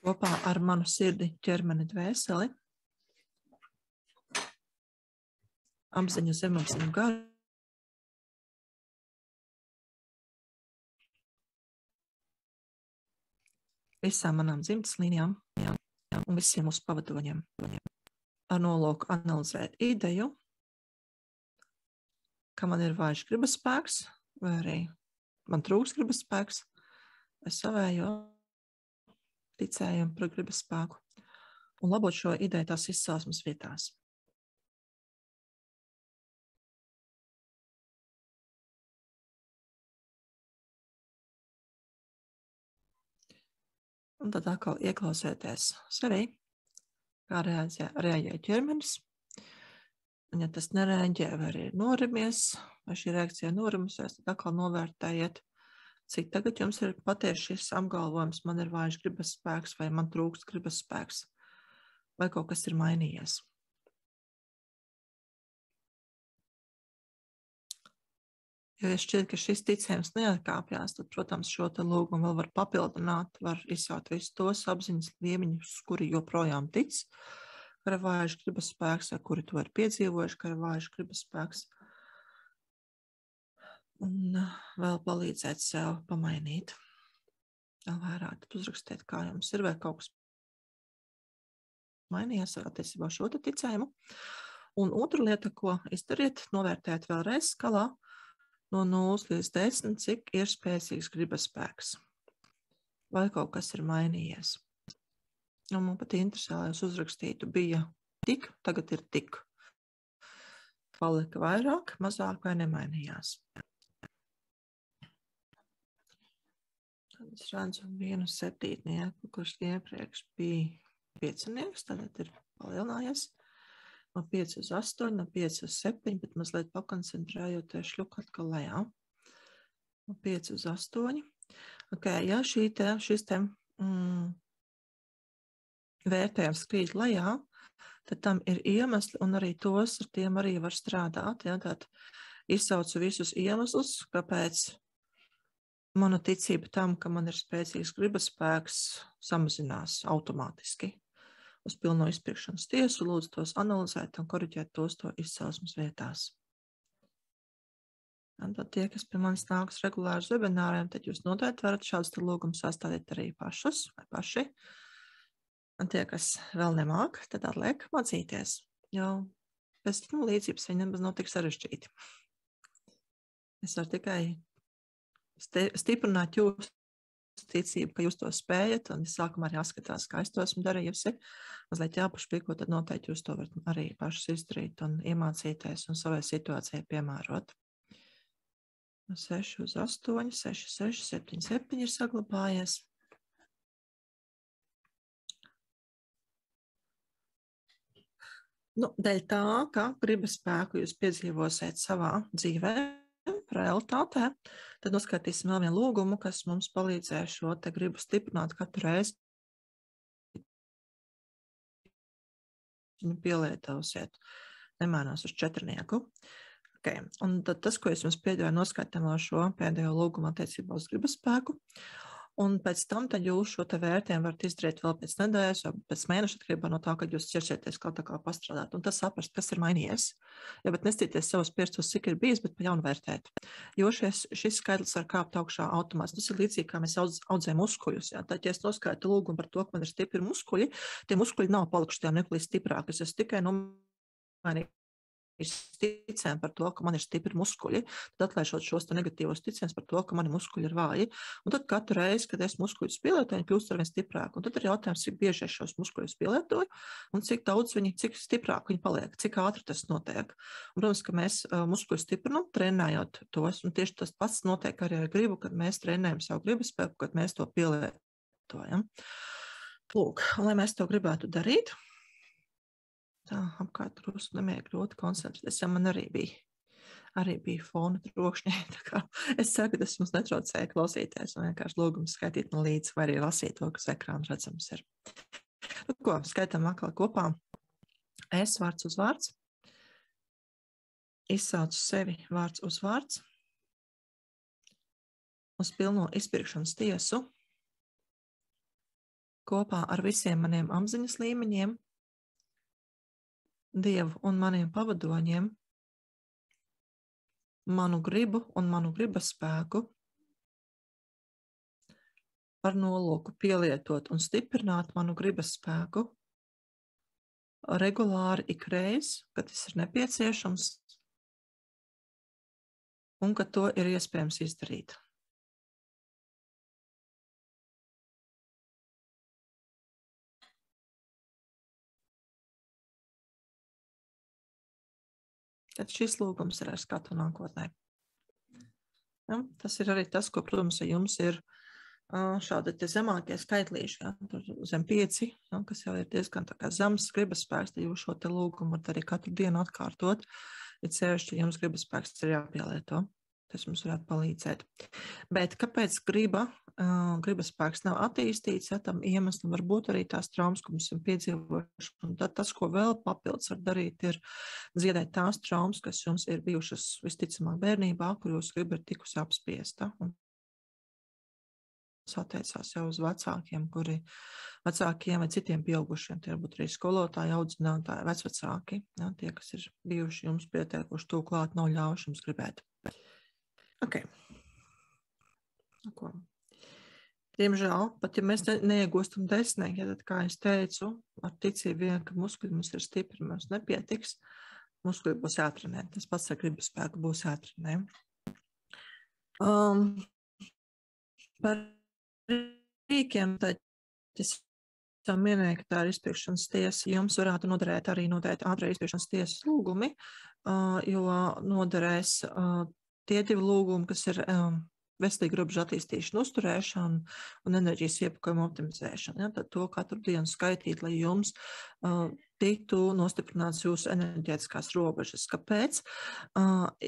kopā ar manu sirdi, ķermeni, dvēseli, apziņu, zemapziņu, garu, visām manām dzimtas līnijām un visiem mūsu pavadoņiem, ar nolūku analizēt ideju, ka man ir vājš gribas spēks, vai arī man trūks gribas spēks, vai savējo ticējumu par gribas spēku, un labot šo ideju tās izcelsmes vietās. Un tad atkal ieklausieties sevī, kā reaģē ķermenis. Un, ja tas nereaģē, vai arī ir norimies, vai šī reakcija norimusies, tad atkal novērtējiet, cik tagad jums ir patiesi šis apgalvojums, man ir vājš gribas spēks, vai man trūkst gribas spēks, vai kaut kas ir mainījies. Jo, ja šķiet, ka šis ticējums neatkāpjās, tad, protams, šo te lūgumu vēl var papildināt, var izsaut visus tos apziņas līmeņus, kuri joprojām tic, ka ir vājš gribas spēks, vai kuri to ir piedzīvojuši, ka ir vājš gribas spēks. Un vēl palīdzēt sev pamainīt. Vēl vairāk uzrakstiet, kā jums ir, vai kaut kas mainījās attiecībā šo te ticējumu. Un otra lieta, ko izdariet, novērtēt vēlreiz skalā no 0 līdz 10, cik ir spēcīgs gribas spēks. Vai kaut kas ir mainījies. Un man pat interesē, lai jūs uzrakstītu, bija tik, tagad ir tik. Palika vairāk, mazāk vai nemainījās. Tad es redzu vienu 7, kurš iepriekš bija 5, tad ir palielinājies. No 5 uz 8, no 5 uz 7, bet mazliet pakoncentrējoties šļuk atkal lejā. No 5 uz 8. Ja šis vērtējums krīt lejā, tad tam ir iemesli, un arī tos ar tiem arī var strādāt. Ja? Tad izsaucu visus iemeslus, kāpēc mana ticība tam, ka man ir spēcīgs gribas spēks, samazinās automātiski. Uz pilno izpirkšanas tiesu lūdzu tos analizēt un koriģēt tos to izcelsmes vietās. Un tad tie, kas pie manis nāks regulāri uz webināriem, tad jūs noteikti varat šādus lūgumus sastādīt arī pašus vai paši. Un tie, kas vēl nemāk, tad atliek mācīties, jo bez līdzības viņi nemaz nav tik sarežģīti. Es varu tikai stiprināt jūsu ticību, ka jūs to spējat, un sākumā arī jāskatās, kā es to esmu darījusi, mazliet jāpašpīko, tad noteikti jūs to varat arī pašas izdarīt un iemācīties un savai situācijai piemērot. 6 uz 8, 6, 6, 7, 7 ir saglabājies. Dēļ tā, ka gribas spēku jūs piedzīvosiet savā dzīvē, realitātē, tad noskatīsim vēl vienu lūgumu, kas mums palīdzēs šo te gribu stiprināt katru reizi. Viņu pielietosiet, nemainās uz 4. Okay. Un tad tas, ko es jums piedāvāju, noskatām vēl šo pēdējo lūgumu attiecībā uz gribas spēku. Un pēc tam tad jūs šo te vērtējumu varat izdarīt vēl pēc nedēļas vai pēc mēneša atkarībā no tā, kad jūs ķersieties kā tā kā pastrādāt. Un tas saprast, kas ir mainījies. Ja, bet nestīties savus piestos, cik ir bijis, bet pa jaunu vērtēt. Jo šis skaitlis var kāpt augšā automātiski. Tas ir līdzīgi, kā mēs audzējam muskuļus. Jā. Tad, ja es noskaitu lūgumu par to, ka man ir stipri muskuļi, tie muskuļi nav palikuši tajā mirklī stiprāki. Es esmu tikai nomainījis ticēm par to, ka man ir stipri muskuļi, tad atlaižot šos negatīvos ticēns par to, ka mani muskuļi ir vāji. Un tad katru reizi, kad es muskuļus pielietoju, viņi kļūst arvien stiprāki. Un tad ir jautājums, cik bieži es šos muskuļus pielietoju un cik daudz viņi, cik stiprāk viņi paliek, cik ātri tas notiek. Un, protams, ka mēs muskuļus stiprinam, trenējot tos, un tieši tas pats notiek arī ar gribu, kad mēs trenējam savu gribas spēku, kad mēs to pielietojam. Lūk, un lai mēs to gribētu darīt, tā apkārt drusku nemēja grūti koncentrēties, ja man arī bija fona trokšņi, tā kā es ceru, ka tas mums netraucēja klausīties un vienkārši lūgums skaitīt no līdz vai arī lasīt to, kas ekrāna redzams ir. Ko, skaitam atkal kopā. Es vārds uz vārds. Izsaucu sevi vārds uz vārds. Uz pilno izpirkšanas tiesu. Kopā ar visiem maniem apziņas līmeņiem, Dievu un maniem pavadoņiem, manu gribu un manu gribas spēku ar nolūku pielietot un stiprināt manu gribas spēku regulāri ikreiz, kad tas ir nepieciešams un ka to ir iespējams izdarīt. Tad šis lūgums ir ar skatu nākotnē. Ja, tas ir arī tas, ko, protams, ja jums ir šādi zemākie skaitlīši, ja, zem 5, ja, kas jau ir diezgan tā kā zems gribas spēks, tad jūs šo te lūgumu varat arī katru dienu atkārtot, ja sevišķi jums gribas spēks ir jāpielieto. Tas mums varētu palīdzēt. Bet kāpēc gribas spēks nav attīstīts, ja tam iemesli var būt arī tās traumas, ko mums ir piedzīvojuši. Un tad tas, ko vēl papildus var darīt, ir dziedēt tās traumas, kas jums ir bijušas visticamāk bērnībā, kur jūs griba ir tikusi apspiesta. Un attiecās jau uz vecākiem, vecākiem vai citiem pieaugušiem, tie varbūt arī skolotāji, audzinātāji, vecvecāki, ja, tie, kas ir bijuši jums pieteikuši tūk klāt, nav ļaujuši jums gribēt. Ok. Ko? Diemžēl, pat ja mēs neiegūstam desmitnieki, ja tad, kā es teicu, ar ticību vien, ka muskuļi mums ir stipri, mums nepietiks, muskuļi būs jātrenē. Tas pats ar gribas spēku būs jātrenē. Par rīkiem, tad es jau minēju, ka tā ir izpirkšanas tiesa. Jums varētu noderēt arī noteikti ātrā izpirkšanas tiesas lūgumi, jo noderēs tie 2 lūgumi, kas ir veselīga robežu attīstīšana, uzturēšana un enerģijas iepakojuma optimizēšana. Ja, tad to katru dienu skaitīt, lai jums tiktu nostiprināts jūsu enerģētiskās robežas. Kāpēc?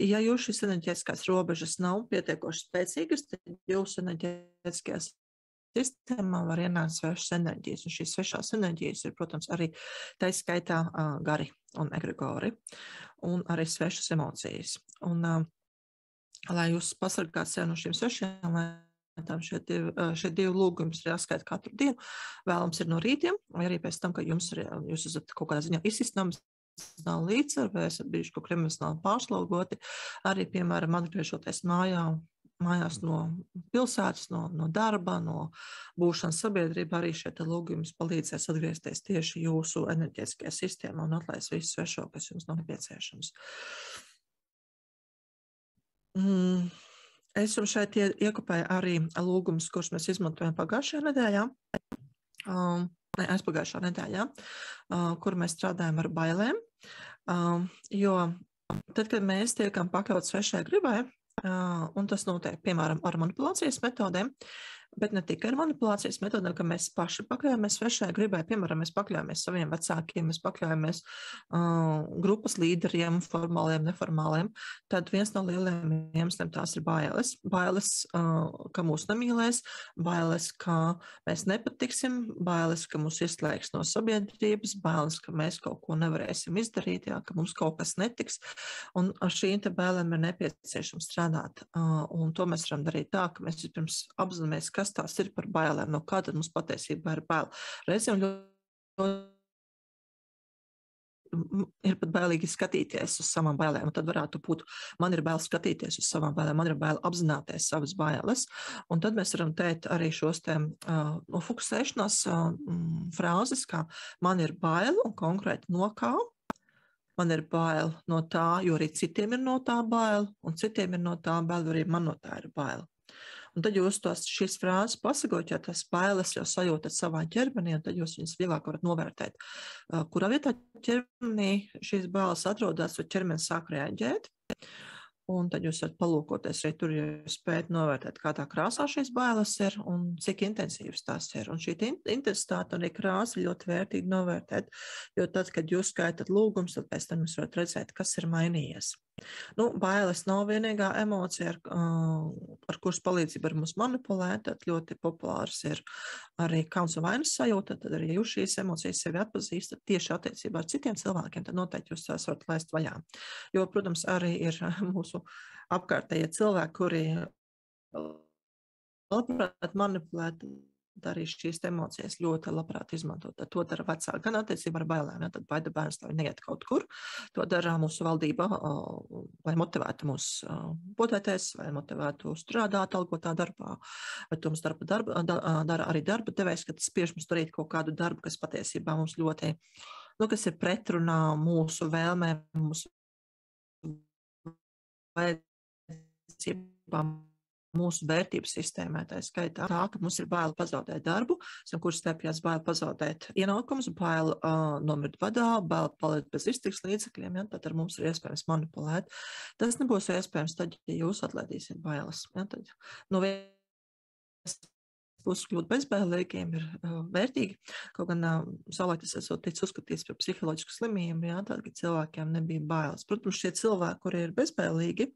Ja jūs šīs enerģētiskās robežas nav pietiekoši spēcīgas, tad jūsu enerģētiskajās sistēmā var ienākt svešas enerģijas, un šīs svešās enerģijas ir, protams, arī tā skaitā gari un egregori, un arī svešas emocijas. Un, lai jūs pasargātu sevi no šīm svešajām lietām, šie 2 lūgumi ir jāskaita katru dienu. Vēlams ir no rītiem, vai arī pēc tam, ka jūs esat kaut kādā ziņā izsistināms līdzsvaru, vai esat bijuši kaut kā emocionāli pārslogoti, arī, piemēram, atgriežoties mājās no pilsētas, no darba, no būšanas sabiedrībā, arī šie lūgumi palīdzēs atgriezties tieši jūsu enerģētiskajā sistēmā un atlaist visu svešo, kas jums nav nepieciešams. Es jums šeit iekopēju arī lūgumus, kurus mēs izmantojam pagājušajā nedēļā. Aizpagājušā nedēļā, kur mēs strādājam ar bailēm. Jo tad, kad mēs tiekam pakļauts svešai gribai, un tas notiek, piemēram, ar manipulācijas metodēm, bet ne tikai ar manipulācijas metodēm, ka mēs paši pakļaujamies svešai gribai, piemēram, mēs pakļaujamies saviem vecākiem, mēs pakļaujamies grupas līderiem, formāliem, neformāliem, tad viens no lieliem iemesliem tās ir bailes. Bailes, ka mūs nemīlēs, bailes, ka mēs nepatiksim, bailes, ka mūs izslēgs no sabiedrības, bailes, ka mēs kaut ko nevarēsim izdarīt, jā, ka mums kaut kas netiks, un ar šīm te bailēm ir nepieciešams strādāt, un to mēs varam darīt tā, ka mēs vispirms apzināmies, kas tās ir par bailēm, no kā tad mums patiesībā ir bail. Reizēm ir pat bailīgi skatīties uz savām bailēm, un tad varētu būt, man ir bail skatīties uz savām bailēm, man ir bail apzināties savas bailes, un tad mēs varam teikt arī šos te fokusēšanās frāzes, kā man ir bail, un konkrēti no kā. Man ir bail no tā, jo arī citiem ir no tā bail, un citiem ir no tā bail, jo arī man no tā ir bail. Un tad jūs šīs frāzes pasakot, ja tas bailes jau sajūtat savā ķermenī, un tad jūs viņas vieglāk varat novērtēt. Kurā vietā ķermenī šīs bailes atrodas, vai ķermenis sāk reaģēt, un tad jūs varat palūkoties, arī tur jūs spējat novērtēt, kādā krāsā šīs bailes ir un cik intensīvas tās ir. Un šī intensitāte un arī krāsa ļoti vērtīgi novērtēt, jo tad, kad jūs skaitat lūgums, tad pēc tam jūs varat redzēt, kas ir mainījies. Nu, bailes nav vienīgā emocija, ar kuras palīdzību var mums manipulēt, tad ļoti populārs ir arī kauns un vainas sajūta, tad arī jūs šīs emocijas sevi atpazīstat tieši attiecībā ar citiem cilvēkiem, tad noteikti jūs tās varat laist vaļā. Jo, protams, arī ir mūsu apkārtējie cilvēki, kuri labprāt manipulēt, arī šīs emocijas ļoti labprāt izmantot. Tad to dara vecāki gan attiecībā ar bailēm, ja, tad baida bērns, lai neiet kaut kur. To dara mūsu valdība, lai motivētu mūs potēties, vai motivētu strādāt algotā darbā. Bet to mums dara arī darba devējs, kad spiež mums darīt kaut kādu darbu, kas patiesībā mums ļoti, kas ir pretrunā mūsu vēlmēm, mūsu vajadzībām, mūsu vērtību sistēmai, tā skaitā tā, ka mums ir baila pazaudēt darbu, kurš stēpjās baila pazaudēt ienākumus, baila nomirt badā, baila palikt bez iztiks līdzekļiem, ja, tad ar mums ir iespējams manipulēt. Tas nebūs iespējams tad, ja jūs atlaidīsiet bailes. Ja, tad no vienas puses kļūt bezbailīgiem ir vērtīgi, kaut gan savulaik tas esot ticis uzskatīts par psiholoģisku slimību, ja, tad, kad cilvēkiem nebija bailes. Protams, šie cilvēki, kuri ir bezbailīgi,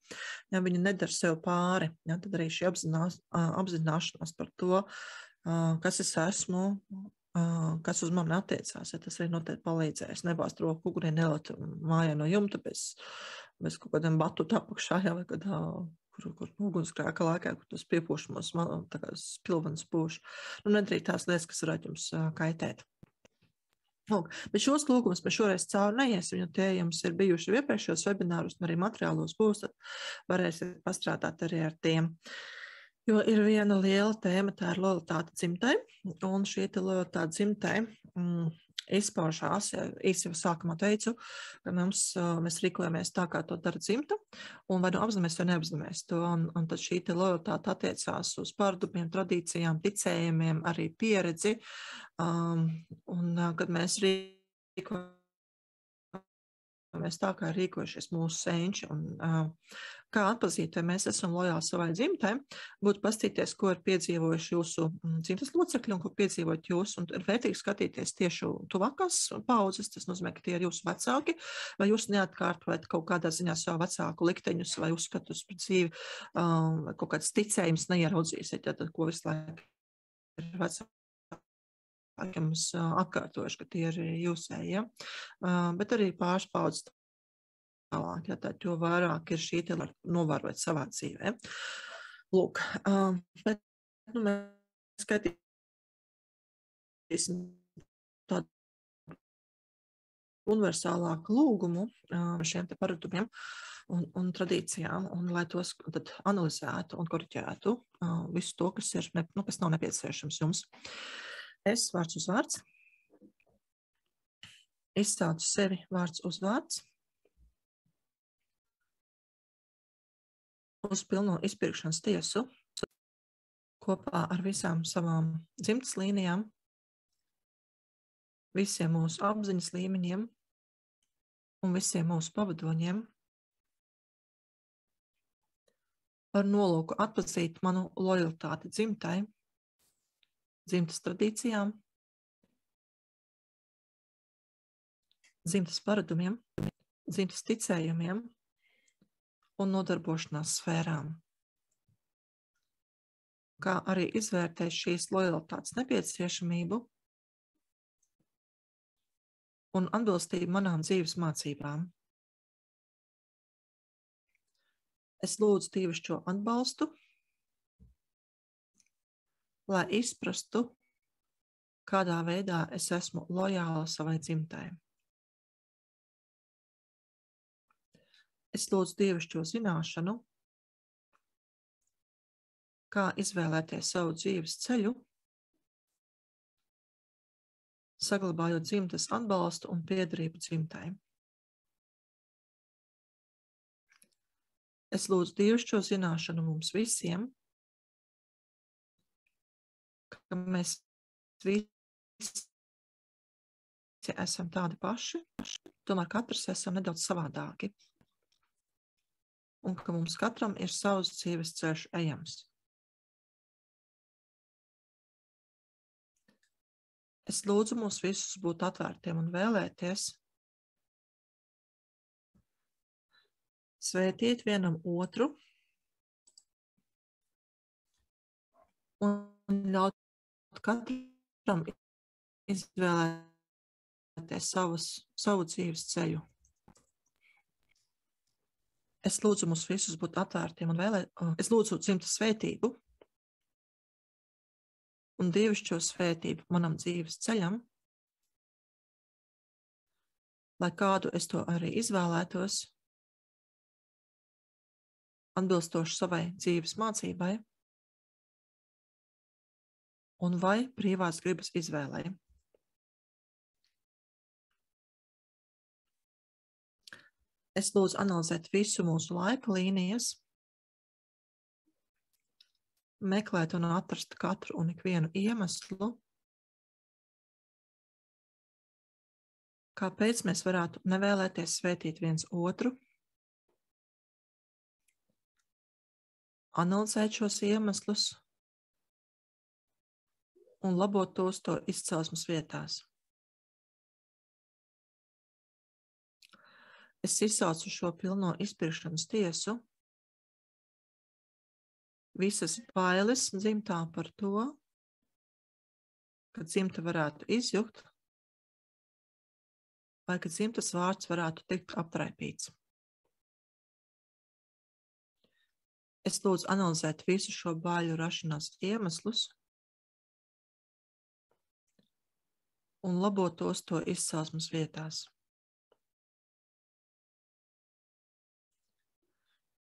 ja viņi nedara sev pāri, ja, tad arī šī apzināšanās par to, kas es esmu, kas uz mani attiecās, ja tas arī noteikti palīdzēs. Nebāzt roku ugunī, nelikt mājā no jumta bez kaut kādiem batutu apakšā, ja, vai kādā kur ugunsgrēka laikā, kur tas piepūšamos, tā kā spilvens pūš. Nu, nedarīt tās lietas, kas varētu jums kaitēt. Bet šos lūgumus mēs šoreiz cauri neiesim, jo tie jums ir bijuši iepriekšējos webinārus un arī materiālos būs, tad varēsiet pastrādāt arī ar tiem. Jo ir viena liela tēma, tā ir lojalitāte dzimtai, un šī lojalitāte dzimtai izpaužās, īsi jau sākumā teicu, ka mēs rīkojamies tā, kā to dara dzimta, un vai nu apzināmies vai neapzināmies to, un tad šī lojalitāte attiecās uz pārdumiem, tradīcijām, ticējumiem, arī pieredzi, un kad mēs rīkojamies tā, kā rīkojušies mūsu senči, un kā atpazīt, vai mēs esam lojāli savai dzimtai, būtu pastīties, ko ir piedzīvojuši jūsu dzimtas locekļi, un ko piedzīvot jūs, un ir vērtīgi skatīties tieši tuvākās paudzes, tas nozīmē, ka tie ir jūsu vecāki, vai jūs neatkārtojat kaut kādā ziņā savu vecāku likteņus, vai uzskatus par dzīvi, vai kaut kāds ticējums neieraudzīsiet, ja tad, ko visu laiku ir vecāki jums atkārtojuši, ka tie ir jūsēji, ja? Bet arī pārspaudzes tālāk, ja, tad jo vairāk ir šī novērot savā dzīvē. Lūk, bet mēs skatīsim tādu universālāku lūgumu šiem te paradumiem un tradīcijām, un lai tos tad analizētu un koriģētu visu to, kas ir, kas nav nepieciešams jums. Es vārds uz vārds, izsaucu sevi vārds uz vārds, uz pilno izpirkšanas tiesu kopā ar visām savām dzimtas līnijām, visiem mūsu apziņas līmeņiem un visiem mūsu pavadoņiem, ar nolūku atpazīt manu lojalitāti dzimtai, dzimtas tradīcijām, dzimtas paradumiem, dzimtas ticējumiem un nodarbošanās sfērām, kā arī izvērtēt šīs lojalitātes nepieciešamību un atbilstību manām dzīves mācībām. Es lūdzu dievišķo atbalstu, lai izprastu, kādā veidā es esmu lojāla savai dzimtai. Es lūdzu dievišķo zināšanu, kā izvēlēties savu dzīves ceļu, saglabājot dzimtas atbalstu un piederību dzimtai. Es lūdzu dievišķo zināšanu mums visiem, ka mēs visi esam tādi paši, tomēr katrs esam nedaudz savādāki. Un ka mums katram ir savs dzīves ceļš ejams. Es lūdzu mūs visus būt atvērtiem un vēlēties, svētīt vienam otru un ļaut katram izvēlēties savu dzīves ceļu. Es lūdzu mūs visus būt atvērtiem un es lūdzu dzimtas svētību un dievišķo svētību manam dzīves ceļam, lai kādu es to arī izvēlētos, atbilstoši savai dzīves mācībai un vai brīvās gribas izvēlei. Es lūdzu analizēt visu mūsu laika līnijas, meklēt un atrast katru un ikvienu iemeslu, kāpēc mēs varētu nevēlēties svētīt viens otru, analizēt šos iemeslus un labot tos to izcelsmes vietās. Es izsaucu šo pilno izpirkšanas tiesu, visas bailes dzimtā par to, ka dzimta varētu izjukt, vai ka dzimtas vārds varētu tikt aptraipīts. Es lūdzu analizēt visu šo baiļu rašanās iemeslus un labot tos to izcelsmes vietās.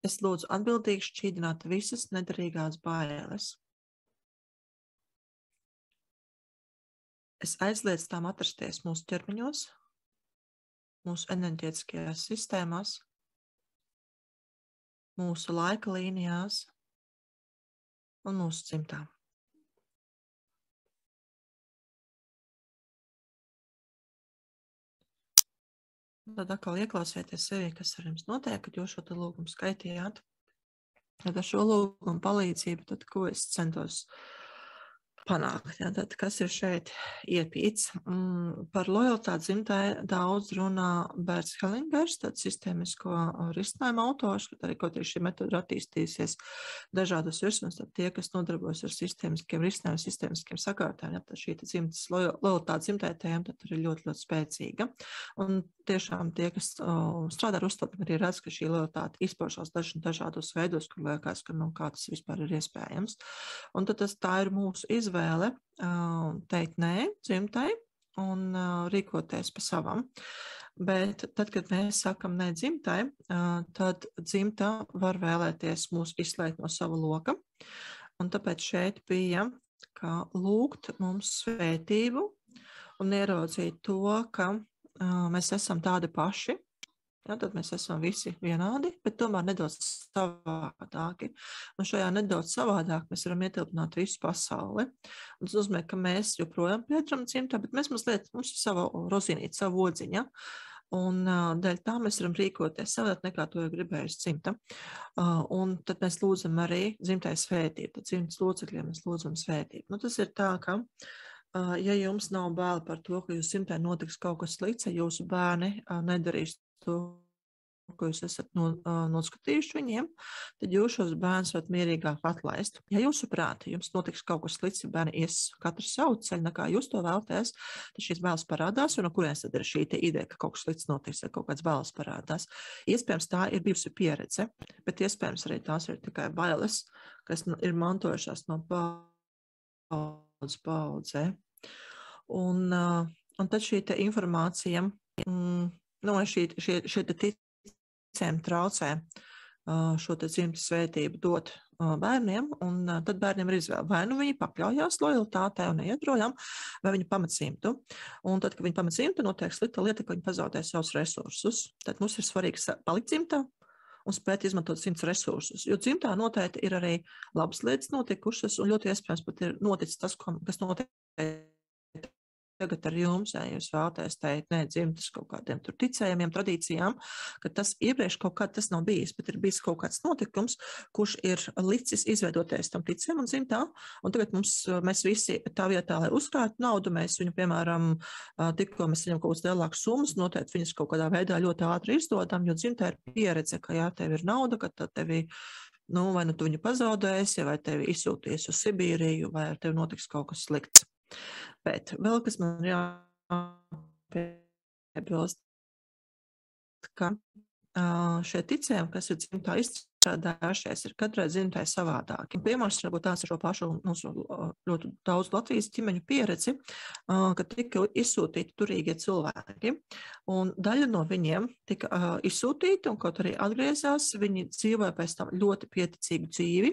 Es lūdzu atbildīgi šķīdināt visas nederīgās bailes. Es aizliedzu tām atrasties mūsu ķermeņos, mūsu enerģētiskajās sistēmās, mūsu laika līnijās un mūsu dzimtā. Tad atkal ieklausieties sevi, kas ar jums notiek, kad jūs šo te lūgumu skaitījāt. Tad ar šo lūgumu palīdzību, tad ko es centos panākt? Ja? Tad kas ir šeit iepīts? Par lojalitāti dzimtai daudz runā Bērts Hellingers, tad sistēmisko risinājumu autors, kad arī kaut arī šī metoda ir attīstījusies dažādos virsmas, tad tie, kas nodarbojas ar sistēmiskiem risinājumiem, sistēmiskiem sakārtājumiem, ja, tad šī dzimtas lojalitāte dzimtai tēma tad ir ļoti, ļoti spēcīga. Un tiešām tie, kas strādā ar uzstādījumu, arī redz, ka šī lojalitāte izpaužās dažādos veidos, kur liekas, ka kā tas vispār ir iespējams. Un tad tā ir mūsu izvēle teikt nē dzimtai un rīkoties pa savam. Bet tad, kad mēs sakam nē dzimtai, tad dzimta var vēlēties mūs izslēgt no sava loka. Un tāpēc šeit bija, ka lūgt mums svētību un ieraudzīt to, ka mēs esam tādi paši, Ja, tad mēs esam visi vienādi, bet tomēr nedaudz savādāki. Un šajā nedaudz savādāk mēs varam ietilpināt visu pasauli. Un tas nozīmē, ka mēs joprojām pieturam dzimtā, bet mēs mazliet, mums ir sava rozīnīte, sava odziņa. Un dēļ tā mēs varam rīkoties savādāk nekā to jau gribējusi dzimta. Un tad mēs lūdzam arī dzimtai svētību. Tad dzimtas locekļiem mēs lūdzam svētību. Nu, tas ir tā, ka ja jums nav bail par to, ka jūs dzimtē notiks kaut kas slikts, ja jūsu bērni nedarīs to, ko jūs esat noskatījuši viņiem, tad jūs šos bērnus varat mierīgāk atlaist. Ja jūsuprāt, jums notiks kaut kas slikts, ja bērni ies katrs savu ceļu, nekā jūs to vēlaties, tad šīs bailes parādās, un no kurienes tad ir šī ideja, ka kaut kas slikts notiks, ja kaut kāds bailes parādās. Iespējams, tā ir bijusi pieredze, bet iespējams arī tās ir tikai bailes, kas ir mantojušās no paudzē. Un tad šī te informācija, šie ticējumi traucē šo te dzimtas svētību dot bērniem, un tad bērniem ir izvēle. Vai nu viņi pakļaujās lojalitātei un neiet projām, vai viņi pamet dzimtu. Un tad, kad viņi pamet dzimtu, notiek slikta lieta, ka viņi pazaudē savus resursus. Tad mums ir svarīgi palikt dzimtā un spēt izmantot dzimtas resursus. Jo dzimtā noteikti ir arī labas lietas notikušas, un ļoti iespējams pat ir noticis tas, kas notiek tagad ar jums, ja jūs vēlaties teikt, dzimtas kaut kādiem tur ticējumiem, tradīcijām, ka tas iepriekš kaut kā tas nav bijis, bet ir bijis kaut kāds notikums, kurš ir licis izveidoties tam ticējumam dzimtā, un tagad mēs visi tā vietā, lai uzkrātu naudu, mēs viņu, piemēram, tikko mēs saņem kaut kādas lielākas summas, noteikti viņas kaut kādā veidā ļoti ātri izdodam, jo dzimtā ir pieredze, ka jā, tev ir nauda, ka tevi, vai nu tu viņu pazaudēsi, vai tevi izsūties uz Sibīriju, vai ar tevi notiks kaut kas slikts. Bet vēl kas man jāpiebilst, ka šie ticējumi, kas ir dzimtā izstrādājušies, ir katrai dzimtai savādāki. Piemērs varbūt tās ar šo pašu ļoti daudz Latvijas ģimeņu pieredzi, ka tika izsūtīti turīgie cilvēki, un daļa no viņiem tika izsūtīti, un kaut arī atgriezās, viņi dzīvoja pēc tam ļoti pieticīgu dzīvi,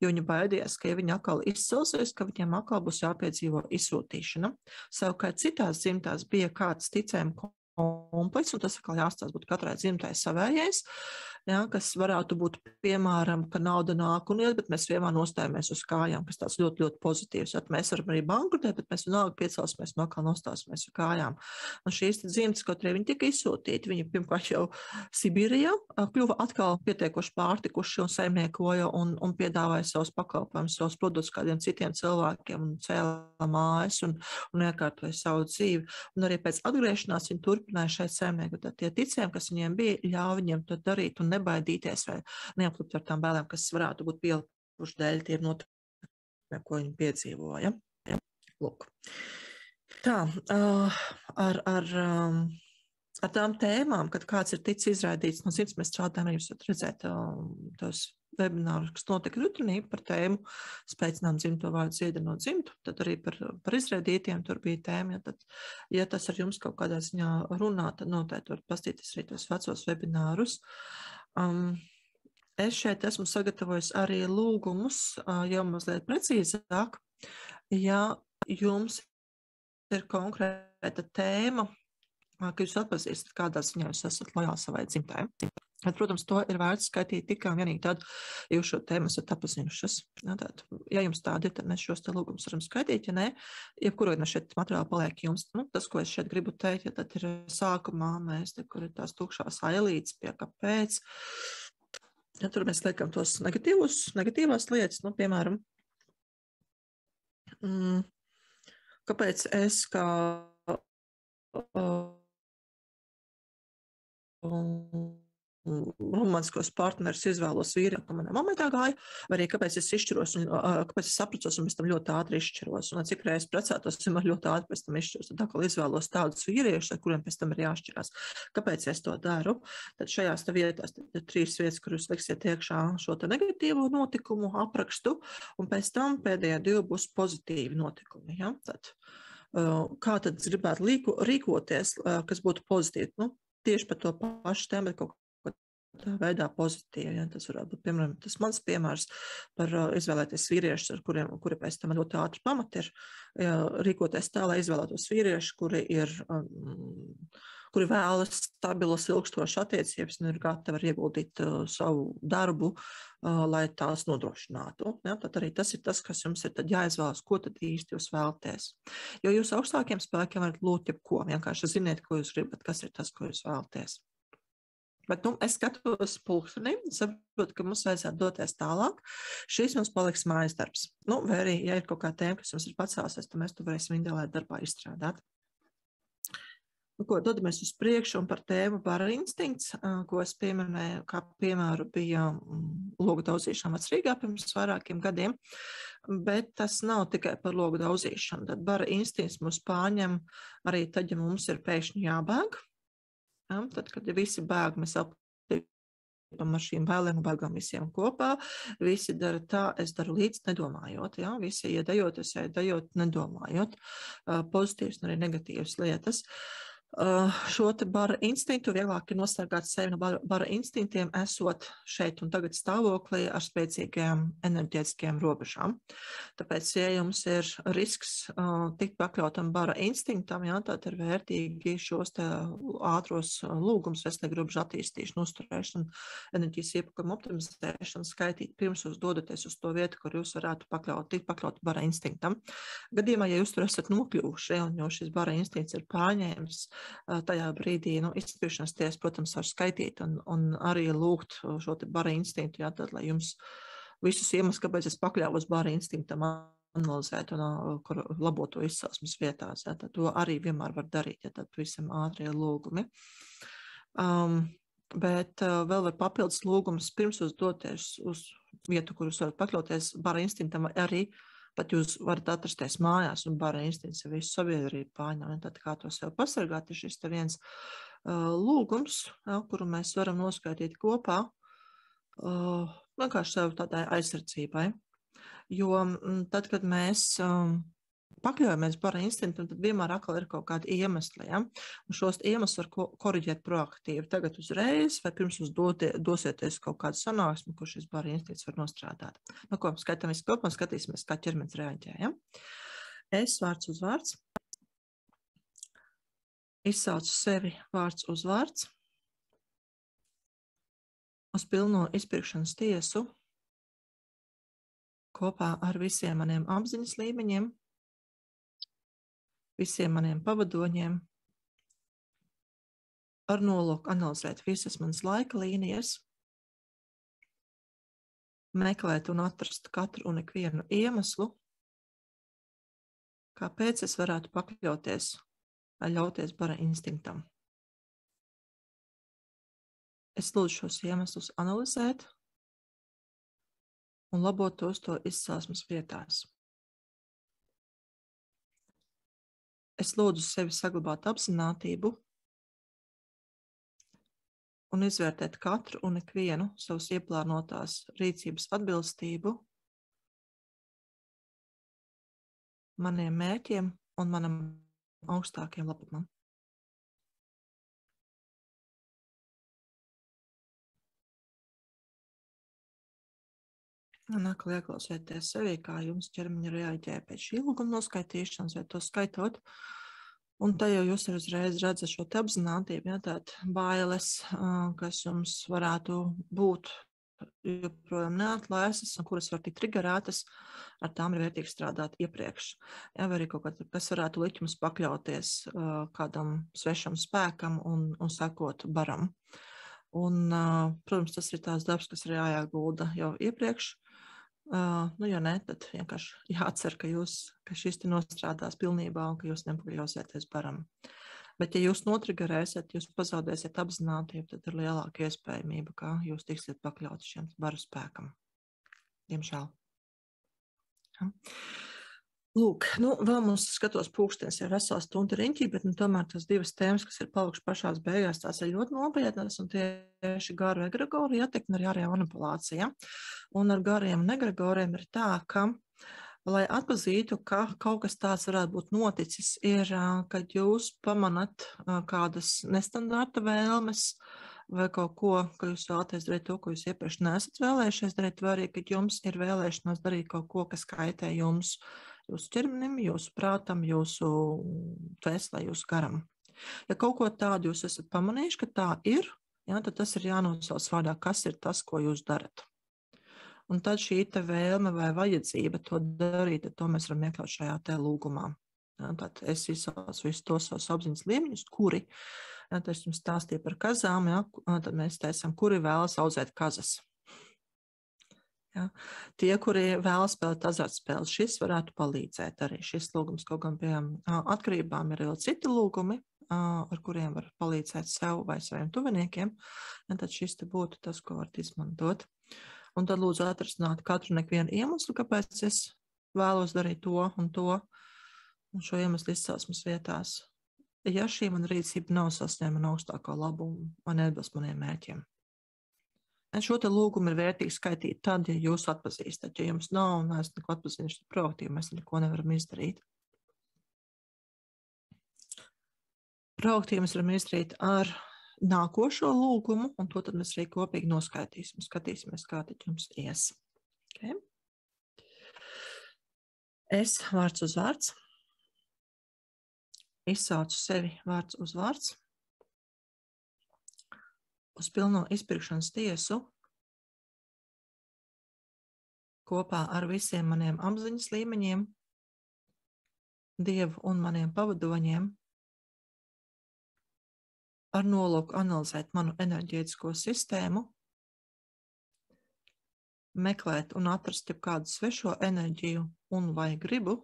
jo viņi baidījās, ka ja viņi atkal izcelsies, ka viņiem atkal būs jāpiedzīvo izsūtīšana. Savukārt citās dzimtās bija kāds ticējuma komplekss, un tas atkal jāstāsta būtu katrai dzimtai savējais, ja, kas varētu būt, piemēram, ka nauda nāk un iet, bet mēs vienmēr nostājamies uz kājām, kas tāds ļoti, ļoti pozitīvs. Ja, mēs varam arī bankrotēt, bet mēs vienalga piecelsimies un atkal nostāsimies uz kājām. Un šīs dzimtas, kaut arī viņi tika izsūtīti, viņi pirmkārt jau Sibīrijā kļuva atkal pietiekoši pārtikuši un saimniekoja un piedāvāja savus pakalpojumus, savus produktus kādiem citiem cilvēkiem un cēla mājas un iekārtoja savu dzīvi. Un arī pēc atgriešanās viņi turpināja šeit saimnieku. Tad tie ticējumi, kas viņiem bija, ļauj viņiem to darīt un nebaidīties vai neapklupt ar tām bailēm, kas varētu būt pielikuši dēļ tiem notikumiem, ko viņi piedzīvoja. Lūk. Tā, ar tām tēmām, kad kāds ir ticis izraidīts no dzimtas, mēs strādājam, jūs varat redzēt tos webināru, kas notika rutinī par tēmu spēcināt dzimto vārdu dziedinot dzimtu, tad arī par izraidītiem tur bija tēma, tad, ja tas ar jums kaut kādā ziņā runā, tad noteikti varat pastīties arī tos vecos webinārus. Es šeit esmu sagatavojis arī lūgumus, jau mazliet precīzāk, ja jums ir konkrēta tēma, ka jūs atpazīstat, kādā ziņā jūs esat lojāli savai dzimtai. Bet, protams, to ir vērts skaitīt tikai un vienīgi tad, ja jūs šo tēmu esat apzinušas. Ja jums tādi ir, tad mēs šos te lūgumus varam skaitīt, ja nē, jebkuru no šeit materiāli paliek jums. Tas, ko es šeit gribu teikt, ja tad ir sākumā mēs, kur ir tās tukšās ailītes pie kāpēc, ja tur mēs liekam tos negatīvās lietas, piemēram, kāpēc es kā romantiskos partnerus izvēlos vīri, ka manā momentā gāja, vai arī kāpēc es izšķiros un kāpēc es sapracos un pēc tam ļoti ātri izšķiros. Un cik reizes precētos, vienmēr ļoti ātri pēc tam izšķiros. Tad atkal izvēlos tādus vīriešus, ar kuriem pēc tam ir jāšķirās. Kāpēc es to daru? Tad šajās vietās ir 3 vietas, kur jūs liksiet iekšā šo te negatīvo notikumu aprakstu, un pēc tam pēdējā 2 būs pozitīvi notikumi. Ja? Tad, kā tad gribētu rīkoties, kas būtu pozitīvi? Tieši par to pašu tēmu, bet kaut tā veidā pozitīvi. Ja? Tas varētu būt, piemēram, tas mans piemērs par izvēlēties vīriešus, ar kuri pēc tam ļoti ātri pamat ir, rīkoties tā, lai izvēlētos vīrieši, kuri vēlas stabilas, ilgstošas attiecības un ir gatavi arī ieguldīt savu darbu, lai tās nodrošinātu. Ja? Tad arī tas ir tas, kas jums ir tad jāizvēlas, ko tad īsti jūs vēlaties. Jo jūs augstākiem spēkiem varat lūgt jebko, vienkārši ziniet, ko jūs gribat, kas ir tas, ko jūs vēlaties. Bet es skatos pulksteni, saprotu, ka mums vajadzētu doties tālāk. Šis mums paliks mājas darbs. Vai arī, ja ir kaut kā tēma, kas jums ir pacēlusies, tad mēs to varēsim individuālajā darbā izstrādāt. Dodamies uz priekšu un par tēmu bara instinkts, ko es pieminēju, kā piemēru bija logu daudzīšana vecrīgā pirms vairākiem gadiem, bet tas nav tikai par logu daudzīšanu. Tad bara instinkts mūs pārņem arī tad, ja mums ir pēkšņi jābēg. Ja, tad, kad visi bēg, mēs aptīpam ar šīm bailēm un bēgam visiem kopā, visi dara tā, es daru līdz nedomājot, ja, visi iedējot, es iedējot nedomājot, pozitīvas un arī negatīvas lietas. Šo te bara instinktu vieglāk ir nostargāt sevi no bara instinktiem, esot šeit un tagad stāvoklī ar spēcīgajām enerģētiskajām robežām. Tāpēc, ja jums ir risks tikt pakļautam bara instinktam, jā, tad ir vērtīgi šos te ātros lūgumus, veselīgu robežu attīstīšanu, uzturēšanu, enerģijas iepakojuma optimizēšanu, skaitīt pirms jūs dodaties uz to vietu, kur jūs varētu tikt pakļaut bara instinktam. Gadījumā, ja jūs tur esat nokļuvuši, un jo šis bara instinkts ir pārņēmis, tajā brīdī, izspiršanas tiesa, protams, var skaitīt un arī lūgt šo te bara instinktu, jā, tad, lai jums visus iemeslus, kāpēc es pakļāvos bara instinktam, analizēt un labot to izcelsmes vietās, jā, tad to arī vienmēr var darīt, ja tad visam ātrie lūgumi. Bet vēl var papildus lūgumus pirms jūs doties uz vietu, kur jūs varat pakļauties bara instinktam, arī pat jūs varat atrasties mājās un bara instinkts ir visu sabiedrību pārņem. Tad kā to sev pasargāt, ir šis te viens lūgums, ja, kuru mēs varam noskaitīt kopā, vienkārši sev tādai aizsardzībai. Jo tad, kad mēs pakļaujamies bara instinktam, tad vienmēr atkal ir kaut kādi iemesli. Ja? Un šos iemeslus var koriģēt proaktīvi. Tagad uzreiz, vai pirms jūs dosieties kaut kādu sanāksmi, kur šis bara instinkts var nostrādāt. Skaitām visu kopā un skatīsimies, kā ķermenis reaģē. Ja? Es vārds uz vārds. Izsaucu sevi vārds uz vārds. Uz pilno izpirkšanas tiesu kopā ar visiem maniem apziņas līmeņiem, visiem maniem pavadoņiem, ar nolūku analizēt visas manas laika līnijas, meklēt un atrast katru un ikvienu iemeslu, kāpēc es varētu pakļauties vai ļauties bara instinktam. Es lūdzu šos iemeslus analizēt un labot tos to izcelsmes vietās. Es lūdzu sevi saglabāt apzinātību un izvērtēt katru un ikvienu savas ieplānotās rīcības atbilstību maniem mērķiem un manam augstākiem labumam. Un atkal ieklausieties sevī, kā jums ķermeņa reaģē pēc šī lūguma noskaitīšanas, vai to skaitot. Un tā jau jūs uzreiz redzat šo te apzinātību, ja, tātad bailes, kas jums varētu būt joprojām neatlaisas un kuras var tikt triggerētas, ar tām ir vērtīgi strādāt iepriekš. Ja, vai arī kaut kas varētu likt jums pakļauties kādam svešam spēkam un sekot baram. Un, protams, tas ir tās darbs, kas ir jāiegulda jau iepriekš. Ja ne, tad vienkārši jāatcer, ka šis te nostrādās pilnībā un ka jūs nepakļausieties baram. Bet, ja jūs notrigerēsiet, jūs pazaudēsiet apzinātību, tad ir lielāka iespējamība, ka jūs tiksiet pakļauti šiem baru spēkam. Diemžēl. Ja. Lūk, vēl mums skatos pulkstenis ir vesela stunda riņķī, bet tomēr tās divas tēmas, kas ir palikušas pašās beigās, tās ir ļoti nopietnas, un tieši garu egregoru ietekme arī ārējā manipulācija. Un ar gariem un egregoriem ir tā, ka, lai atpazītu, ka kaut kas tāds varētu būt noticis, ir, kad jūs pamanat kādas nestandarta vēlmes vai kaut ko, ka jūs vēlaties darīt to, ko jūs iepriekš neesat vēlējušies darīt, vai arī, kad jums ir vēlēšanās darīt kaut ko, kas kaitē jums, jūsu ķermenim, jūsu prātam, jūsu dvēselē, jūsu garam. Ja kaut ko tādu jūs esat pamanījuši, ka tā ir, jā, tad tas ir jānosauc vārdā, kas ir tas, ko jūs darat. Un tad šī te vēlme vai vajadzība to darīt, to mēs varam iekļaut šajā te lūgumā. Jā, tad es izsaucu visus tos savus apziņas līmeņus, kuri, jā, tad es jums stāstīju par kazām, jā, tad mēs teicam, kuri vēlas audzēt kazas. Ja. Tie, kuri vēlas spēlēt azartspēles, šis varētu palīdzēt arī. Šis lūgums kaut gan pie atkarībām ir vēl citi lūgumi, ar kuriem var palīdzēt sev vai saviem tuviniekiem. Ja, tad šis te būtu tas, ko varat izmantot. Un tad lūdzu atrasināt katru nekvienu iemeslu, kāpēc es vēlos darīt to un to, un šo iemeslu izcelsmes vietās. Ja šī mana rīcība nav sasniegta augstākā labuma, man neatbilst maniem mērķiem. Šo te lūgumu ir vērtīgi skaitīt tad, ja jūs atpazīstat. Ja jums nav un es neko atpazīšu, tad proaktīvi mēs neko nevaram izdarīt. Proaktīvi mēs varam izdarīt ar nākošo lūgumu, un to tad mēs arī kopīgi noskaitīsim. Skatīsimies, kā tad jums ies. Okay. Es vārds uz vārds. Izsaucu sevi vārds uz vārds. Uz pilno izpirkšanas tiesu kopā ar visiem maniem apziņas līmeņiem, Dievu un maniem pavadoņiem, ar nolūku analizēt manu enerģētisko sistēmu, meklēt un atrast jau kādu svešo enerģiju un vai gribu,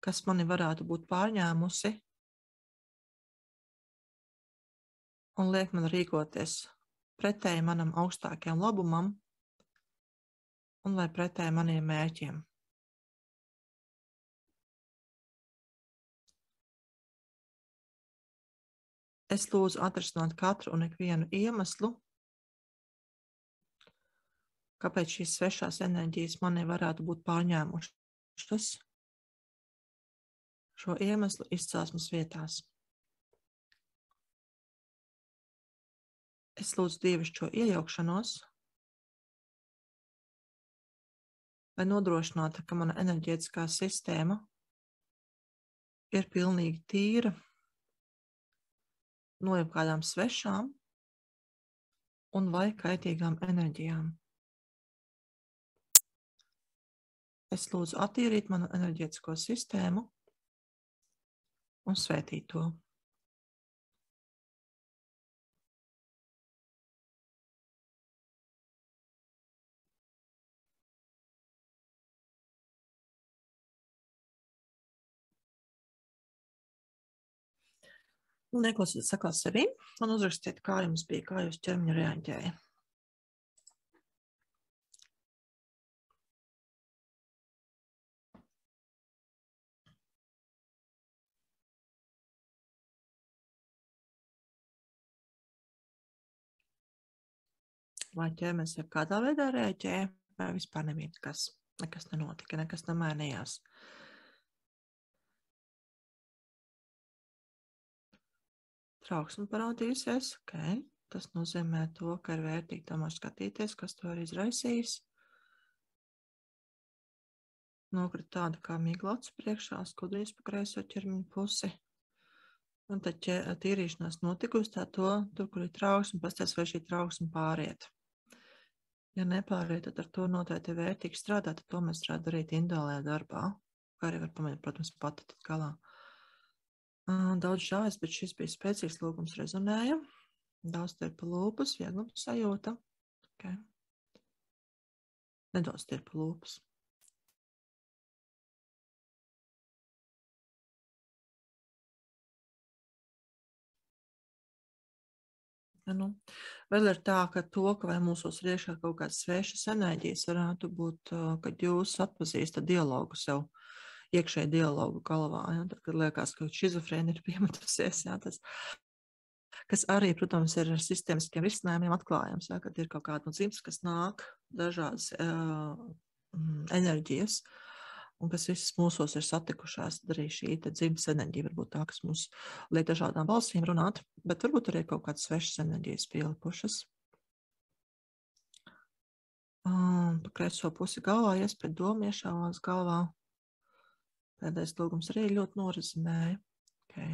kas mani varētu būt pārņēmusi un liek man rīkoties pretēji manam augstākajam labumam un vai pretēji maniem mērķiem. Es lūdzu atrisināt katru un ikvienu iemeslu, kāpēc šīs svešās enerģijas mani varētu būt pārņēmušas šo iemeslu izcelsmes vietās. Es lūdzu dievišķo iejaukšanos, lai nodrošinātu, ka mana enerģētiskā sistēma ir pilnīgi tīra no jebkādām svešām un vai kaitīgām enerģijām. Es lūdzu attīrīt manu enerģētisko sistēmu un svētīt to. Neklausiet sakāt sevi un uzrakstiet, kā jums bija, kā jūs ķermeņa reaģēja. Vai ķermenis ir kādā veidā reaģēja, vai vispār nebija nekas nenotika, nekas nemainījās. Trauksme parādījusies, ok. Tas nozīmē to, ka ir vērtīgi tomēr skatīties, kas to ir izraisījis. Nokrita tāda kā migla acu priekšā, skudrīs pa kreiso ķermeņa pusi. Un tad tīrīšanās notikusi tā to, tur, kur ir trauksme, pasties, vai šī trauksme pāriet. Ja nepāriet, tad ar to noteikti ir vērtīgi strādāt, tad to mēs varētu darīt individuālajā darbā. Kā arī var pamēģināt, protams, pati tad galā. Daudz žājas, bet šis bija spēcīgs lūgums, rezonēja. Daudz tirpa lūpas, viegluma sajūta. Okay. Nedaudz tirpa lūpas. Nu, vēl ir tā, ka to, ka vai mūsos ir iekšā kaut kādas svešas enerģijas, varētu būt, kad jūs atpazīstat dialogu sev, iekšēju dialogu galvā, ja, tad, kad liekas, ka šizofrēna ir piemetusies, ja, tas, kas arī, protams, ir ar sistēmiskiem risinājumiem atklājams, ja, kad ir kaut kāda no dzimtas, kas nāk dažādas enerģijas, un kas visas mūsos ir satikušās, tad arī šī dzimtas enerģija varbūt tā, kas mums liek dažādām balsīm runāt, bet varbūt arī kaut kādas svešas enerģijas pielipušas. Pa kreiso pusi galvā, iespēj domu iešāvās galvā. Pēdējais lūgums arī ļoti norezinēja. Okay.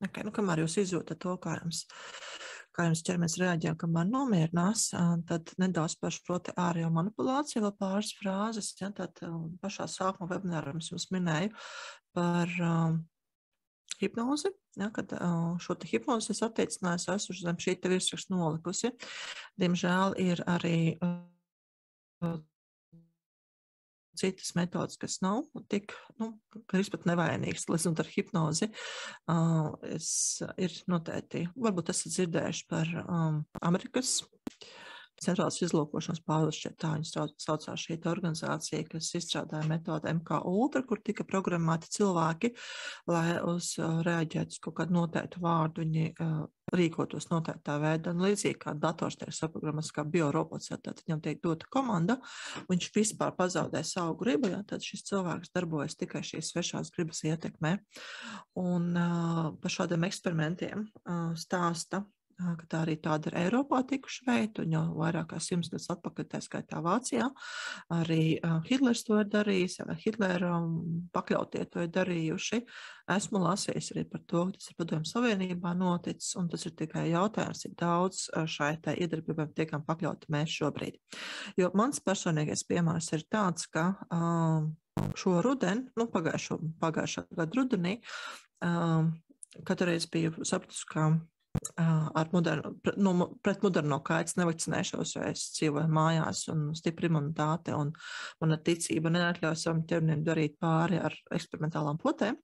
Okay, nu, kamēr jūs izjūtat to, kā jums ķermenis reaģē, kamēr nomierinās, tad nedaudz par šo te ārējo manipulāciju, vēl pāris frāzes. Ja, tad pašā sākumā webinārā jums minēju par hipnozi, ja, kad šo te hipnozi es attiecinājos, esmu zem šī te virsraksta nolikusi. Diemžēl ir arī citas metodas, kas nav tik, arī pat nevainīgas, līdz ar hipnozi. Ir noteikti, varbūt esat dzirdējuši par Amerikas centrālās izlūkošanas pārvaldes, tā viņa saucās šī organizācija, kas izstrādāja metodi MK Ultra, kur tika programmēti cilvēki, lai reaģētu uz kaut kādu noteiktu vārdu, viņi rīkotos noteiktā veidā, un līdzīgi kā dators tiek saprogrammēts kā biorobots, tad viņam tiek dota komanda, viņš vispār pazaudē savu gribu, ja, tad šis cilvēks darbojas tikai šīs svešās gribas ietekmē. Un par šādiem eksperimentiem stāsta, ka tā arī tāda ir Eiropā tikuši veikti, un jau vairāk kā 100 gadus atpakaļ, tā skaitā Vācijā. Arī Hitlers to ir darījis, vai Hitlera pakļautie to ir darījuši. Esmu lasījis arī par to, ka tas ir Padomju Savienībā noticis, un tas ir tikai jautājums, cik daudz šai tā iedarbībām tiekam pakļauti mēs šobrīd. Jo mans personīgais piemērs ir tāds, ka šo rudeni, pagājušā gada rudenī, katru reizi biju sapratusi, ka pret moderno kaits nevakcinēšos, jo es dzīvoju mājās un stipra imunitāte un mana ticība neatļauj savam ķermenim darīt pāri ar eksperimentālām potēm.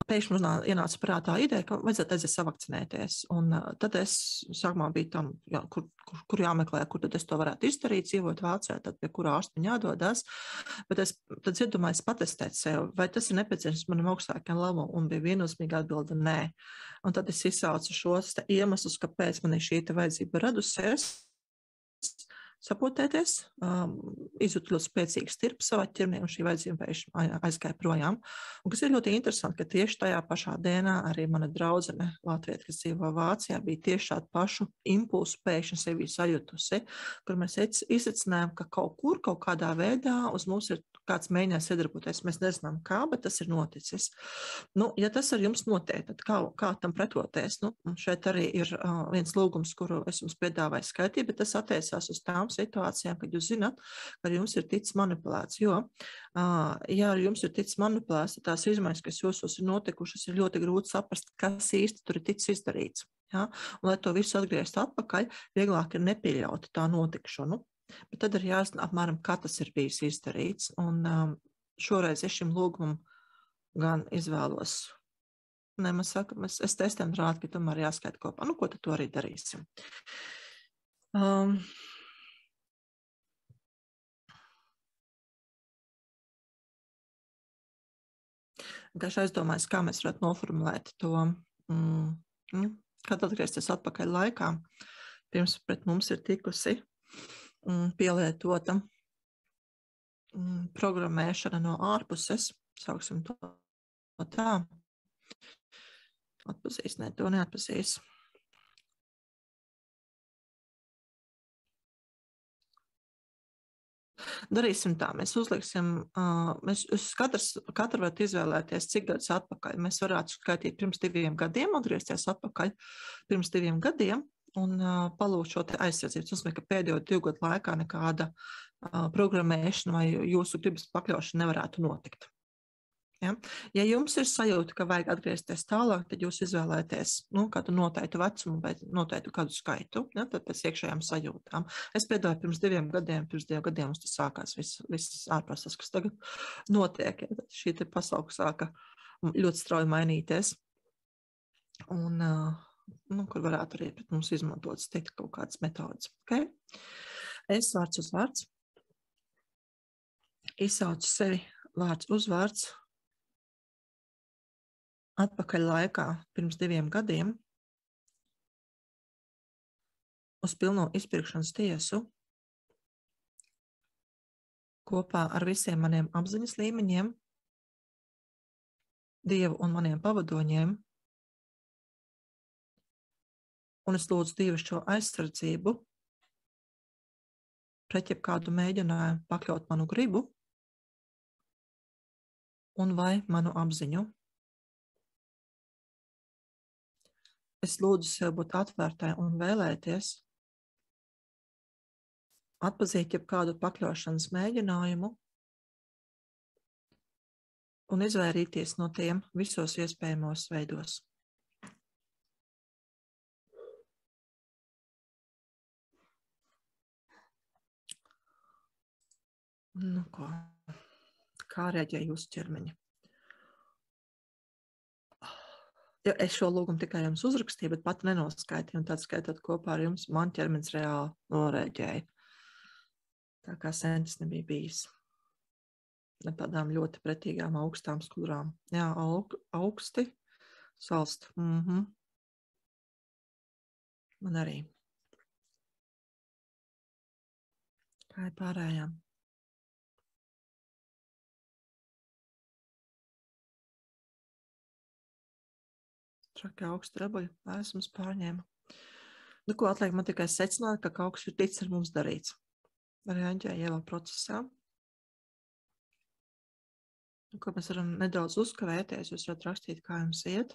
Pēkšņi man ienāca prātā ideja, ka vajadzētu aiziet savakcinēties. Un tad es sākumā biju tam, kur jāmeklē, kur tad es to varētu izdarīt, dzīvot Vācijā, tad pie kurā ārsta man jādodas. Bet es tad iedomājos patestēt sev, vai tas ir nepieciešams manam augstākajam labam, un bija viennozīmīga atbilde nē. Un tad es izsaucu šos iemeslus, kāpēc man ir šī vajadzība radusies. Sapotēties, izjūt ļoti spēcīgu stirpu savā ķermenī, un šī vajadzība aizgāja projām. Un kas ir ļoti interesanti, ka tieši tajā pašā dienā arī mana draudzene Latvieta, kas dzīvo Vācijā, bija tieši šādu pašu impulsu pēkšņi sevi sajutusi, kur mēs izsacinājām, ka kaut kādā veidā uz mums ir kāds mēģinājis iedarboties. Mēs nezinām kā, bet tas ir noticis. Ja tas ar jums notiek, tad kā tam pretoties? Šeit arī ir viens lūgums, kuru es jums piedāvāju skaitīt, bet tas attiecās uz tām situācijām, kad jūs zināt, ka jums ir ticis manipulēts. Jo, ja ar jums ir ticis manipulēts, tad tās izmaiņas, kas jūsos ir notikušas, ir ļoti grūti saprast, kas īsti tur ir ticis izdarīts. Ja? Un, lai to visu atgriezt atpakaļ, vieglāk ir nepieļaut tā notikšanu. Bet tad ir jāzina apmēram, kā tas ir bijis izdarīts. Un šoreiz es šim lūgumam gan izvēlos. Man saka, es testēm rādu, ka tomēr jāskaita kopā. Ko tad to arī darīsim? Vienkārši aizdomājas, kā mēs varētu noformulēt to, kad atgriezties atpakaļ laikā, pirms pret mums ir tikusi pielietota programmēšana no ārpuses, sauksim to tā. Atpazīs, ne, to neatpazīs. Darīsim tā, mēs uzliksim, katru varat izvēlēties, cik gadus atpakaļ. Mēs varētu skaitīt pirms 2 gadiem, atgriezties atpakaļ pirms 2 gadiem un palūgt šo te aizsardzību. Tas nozīmē, ka pēdējo 2 gadu laikā nekāda programmēšana vai jūsu gribas pakļaušana nevarētu notikt. Ja jums ir sajūta, ka vajag atgriezties tālāk, tad jūs izvēlēties kādu noteiktu vecumu vai noteiktu kādu skaitu, tad pēc iekšējām sajūtām. Es piedāvāju pirms 2 gadiem, mums tas sākās viss ārprāts, kas tagad notiek. Šī te pasaule sāka ļoti strauji mainīties. Un, kur varētu arī pret mums izmantot, teikt, kaut kādas metodas. Okay? Es vārds uz vārds. Izsaucu sevi vārds uz vārds. Atpakaļ laikā pirms 2 gadiem uz pilno izpirkšanas tiesu kopā ar visiem maniem apziņas līmeņiem, Dievu un maniem pavadoņiem, un es lūdzu Dievu šo aizsardzību pret jebkādu mēģinājumu pakļaut manu gribu un vai manu apziņu. Es lūdzu sev būt atvērtai un vēlēties, atpazīt jebkādu pakļaušanas mēģinājumu un izvairīties no tiem visos iespējamos veidos. Nu ko, kā reaģē jūsu ķermeņi? Ja es šo lūgumu tikai jums uzrakstīju, bet pat nenoskaitīju, un tad skaitot kopā ar jums, man ķermenis reāli noreaģēja. Tā kā sentis nebija bijis. Ne tādām ļoti pretīgām, augstām skudrām. Jā, augsti, salst. Man arī. Kā ir pārējām? Traki augsti rebuļi, esams pārņēma. Nu, ko atliek man tikai secināt, ka kaut kas ir ticis ar mums darīts. Reaģēja ielā procesā. Nu, ko mēs varam nedaudz uzkavēties, jūs varat rakstīt, kā jums iet.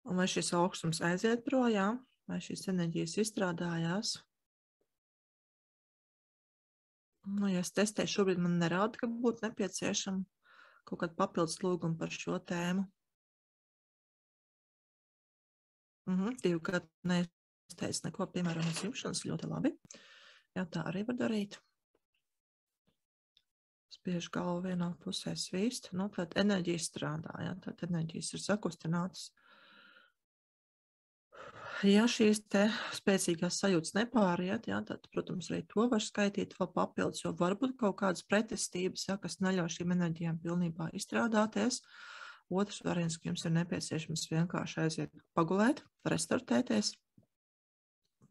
Un vai šis augstums aiziet projām, vai šīs enerģijas izstrādājās. Nu, ja es testēju, šobrīd man nerāda, ka būtu nepieciešama kaut kāda papildus lūguma par šo tēmu. 2 gadu neizteicu neko, piemēram, uz jumšanas ļoti labi. Jā, tā arī var darīt. Spiež galvu vienā pusē svīst. Nu, tad enerģijas strādā, jā, tad enerģijas ir sakustinātas. Ja šīs te spēcīgās sajūtas nepāriet, jā, tad, protams, arī to var skaitīt vēl papildus, jo varbūt kaut kādas pretestības, jā, kas neļauj šīm enerģijām pilnībā izstrādāties. Otrs variants, ka jums ir nepieciešams vienkārši aiziet pagulēt, restartēties.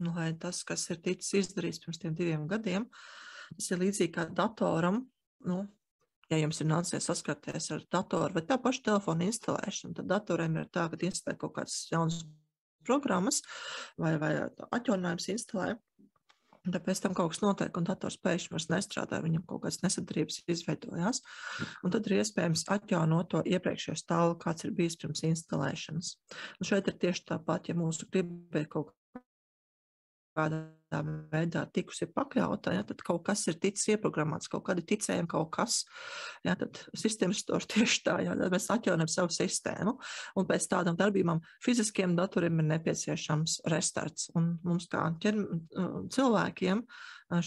Nu, lai tas, kas ir ticis izdarīts pirms tiem 2 gadiem, tas ir līdzīgi kā datoram. Nu, ja jums ir nācies saskarties ar datoru vai tā paša telefona instalēšanu, tad datoriem ir tā, ka instalē kaut kādas jaunas programmas vai atjauninājums instalē. Tad pēc tam kaut kas notiek, un dators pēkšņi vairs nestrādā, viņam kaut kādas nesadarības izveidojās. Un tad ir iespējams atjaunot to iepriekšējo stāvu, kāds ir bijis pirms instalēšanas. Un šeit ir tieši tāpat, ja mūsu griba ir kaut kādā veidā tikusi pakļauta, ja, tad kaut kas ir ticis ieprogrammēts, kaut kādi ticējumi, kaut kas, ja, tad sistēmas stors tieši tā, ja, tad mēs atjaunam savu sistēmu, un pēc tādām darbībām fiziskiem datoriem ir nepieciešams restarts, un mums kā cilvēkiem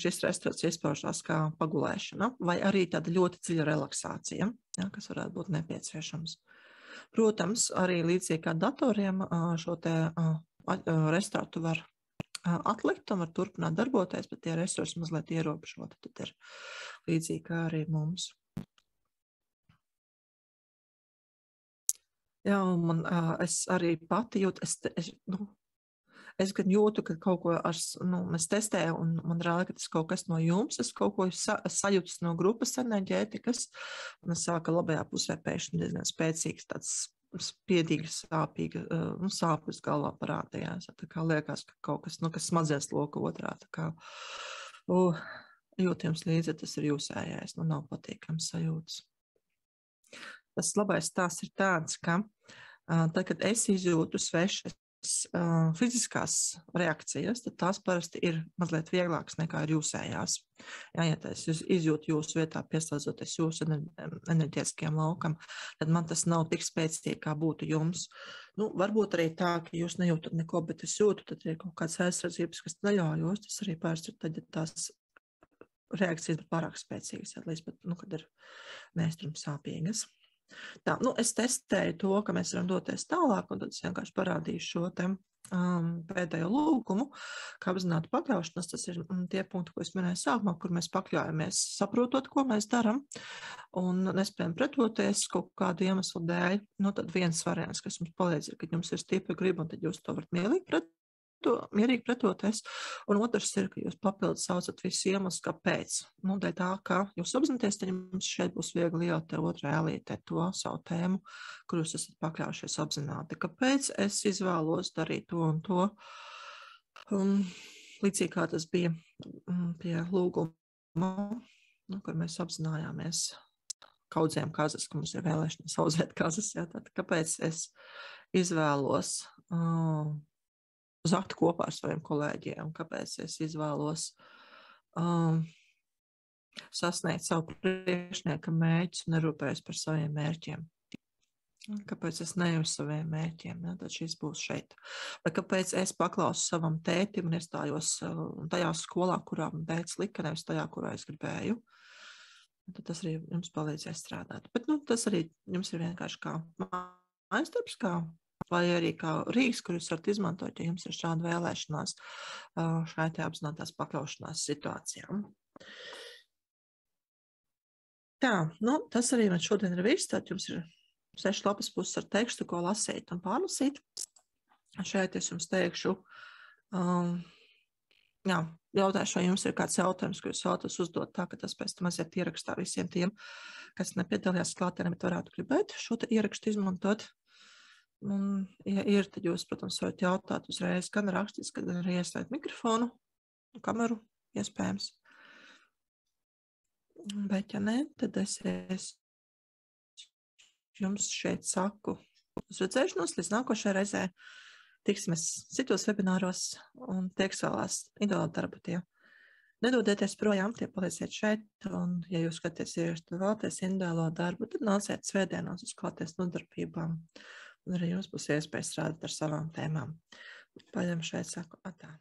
šis restarts izpaužās kā pagulēšana, vai arī tāda ļoti dziļa relaksācija, ja, kas varētu būt nepieciešams. Protams, arī līdzīgi kā datoriem šo te restartu var atlikt un var turpināt darboties, bet tie resursi mazliet ierobežoti. Tad ir līdzīgi kā arī mums. Jā, un es arī pati jūtu, es gan jūtu, ka kaut ko es testēju, un man rāda, ka tas kaut kas no jums, es kaut ko sajūtu no grupas enerģētikas, un es sāku labajā pusē pēkšņi diezgan spēcīgs tāds spiedīga, sāpīga, sāpes galvā parādījās. Tā kā liekas, ka kaut kas, kas smadzenes loka otrā, tā kā jūt jums līdzi, tas ir jūsējais, nav patīkams sajūtas. Tas labais stāsts ir tāds, ka tad, kad es izjūtu svešas fiziskās reakcijas, tad tās parasti ir mazliet vieglākas nekā ir jūsējās. Jā, ja es izjūtu jūsu vietā, pieslēdzoties jūsu enerģētiskajam laukam, tad man tas nav tik spēcīgi, kā būtu jums. Varbūt arī tā, ka jūs nejūtat neko, bet es jūtu, tad ir kaut kāds aizsardzības, kas neļaujos. Tas arī parasti ir tad, ja tās reakcijas ir pārāk spēcīgas, līdz pat, kad ir mēstrums sāpīgas. Tā, es testēju to, ka mēs varam doties tālāk, un tad es vienkārši parādīšu šo te pēdējo lūgumu, kā apzinātu pakļaušanos. Tas ir tie punkti, ko es minēju sākumā, kur mēs pakļaujamies, saprotot, ko mēs darām, un nespējam pretoties kaut kādu iemeslu dēļ. Tad viens variants, kas jums palīdz, ir, ka jums ir stipra griba, un tad jūs to varat mierīgi pretoties, un otrs ir, ka jūs papildus saucat visu iemeslu, kāpēc. Dēļ tā, ka jūs apzināties, tad jums šeit būs viegli ielikt te otrā ēlītē to savu tēmu, kur jūs esat pakļaujušies apzināti. Kāpēc es izvēlos darīt to un to? Līdzīgi kā tas bija pie lūguma, kur mēs apzinājāmies, kaudzēm kazas, ka mums ir vēlēšanas audzēt kazas. Jā, tad, kāpēc es izvēlos zakt kopā ar saviem kolēģiem, kāpēc es izvēlos sasniegt savu priekšnieka mērķus un nerūpējos par saviem mērķiem. Kāpēc es neju uz saviem mērķiem? Ja? Tad šis būs šeit. Vai kāpēc es paklausu savam tētim un iestājos tajā skolā, kurā man tētis lika, nevis tajā, kurā es gribēju? Tad tas arī jums palīdzēs strādāt. Bet tas arī jums ir vienkārši kā mājasdarbs, vai arī kā rīks, kur jūs varat izmantot, ja jums ir šāda vēlēšanās šai te apzinātās pakļaušanās situācijām. Tā, tas arī man šodien ir viss. Tad jums ir 6 lapas puses ar tekstu, ko lasīt un pārlasīt. Šeit es jums teikšu, jautāšu, vai jums ir kāds jautājums, ko jūs vēlaties uzdot tā, ka tas pēc tam aiziet ierakstā visiem tiem, kas nepiedalījās klātienē, bet varētu gribēt šo te ierakstu izmantot. Un, ja ir, tad jūs, protams, varat jautāt uzreiz gan rakstiski, gan arī ieslēgt mikrofonu, kameru, iespējams. Bet, ja ne, tad es jums šeit saku uz redzēšanos līdz nākošajai reizē. Tiksimies citos webināros un tieksalās individuāli darba tie. Nedodieties projām, tie palieciet šeit, un ja jūs skaties ierakstu vēlaties individuālo darbu, tad nāciet svētdienās uz klāties nodarbībām, un arī jums būs iespēja strādāt ar savām tēmām. Paļam šeit saku atā.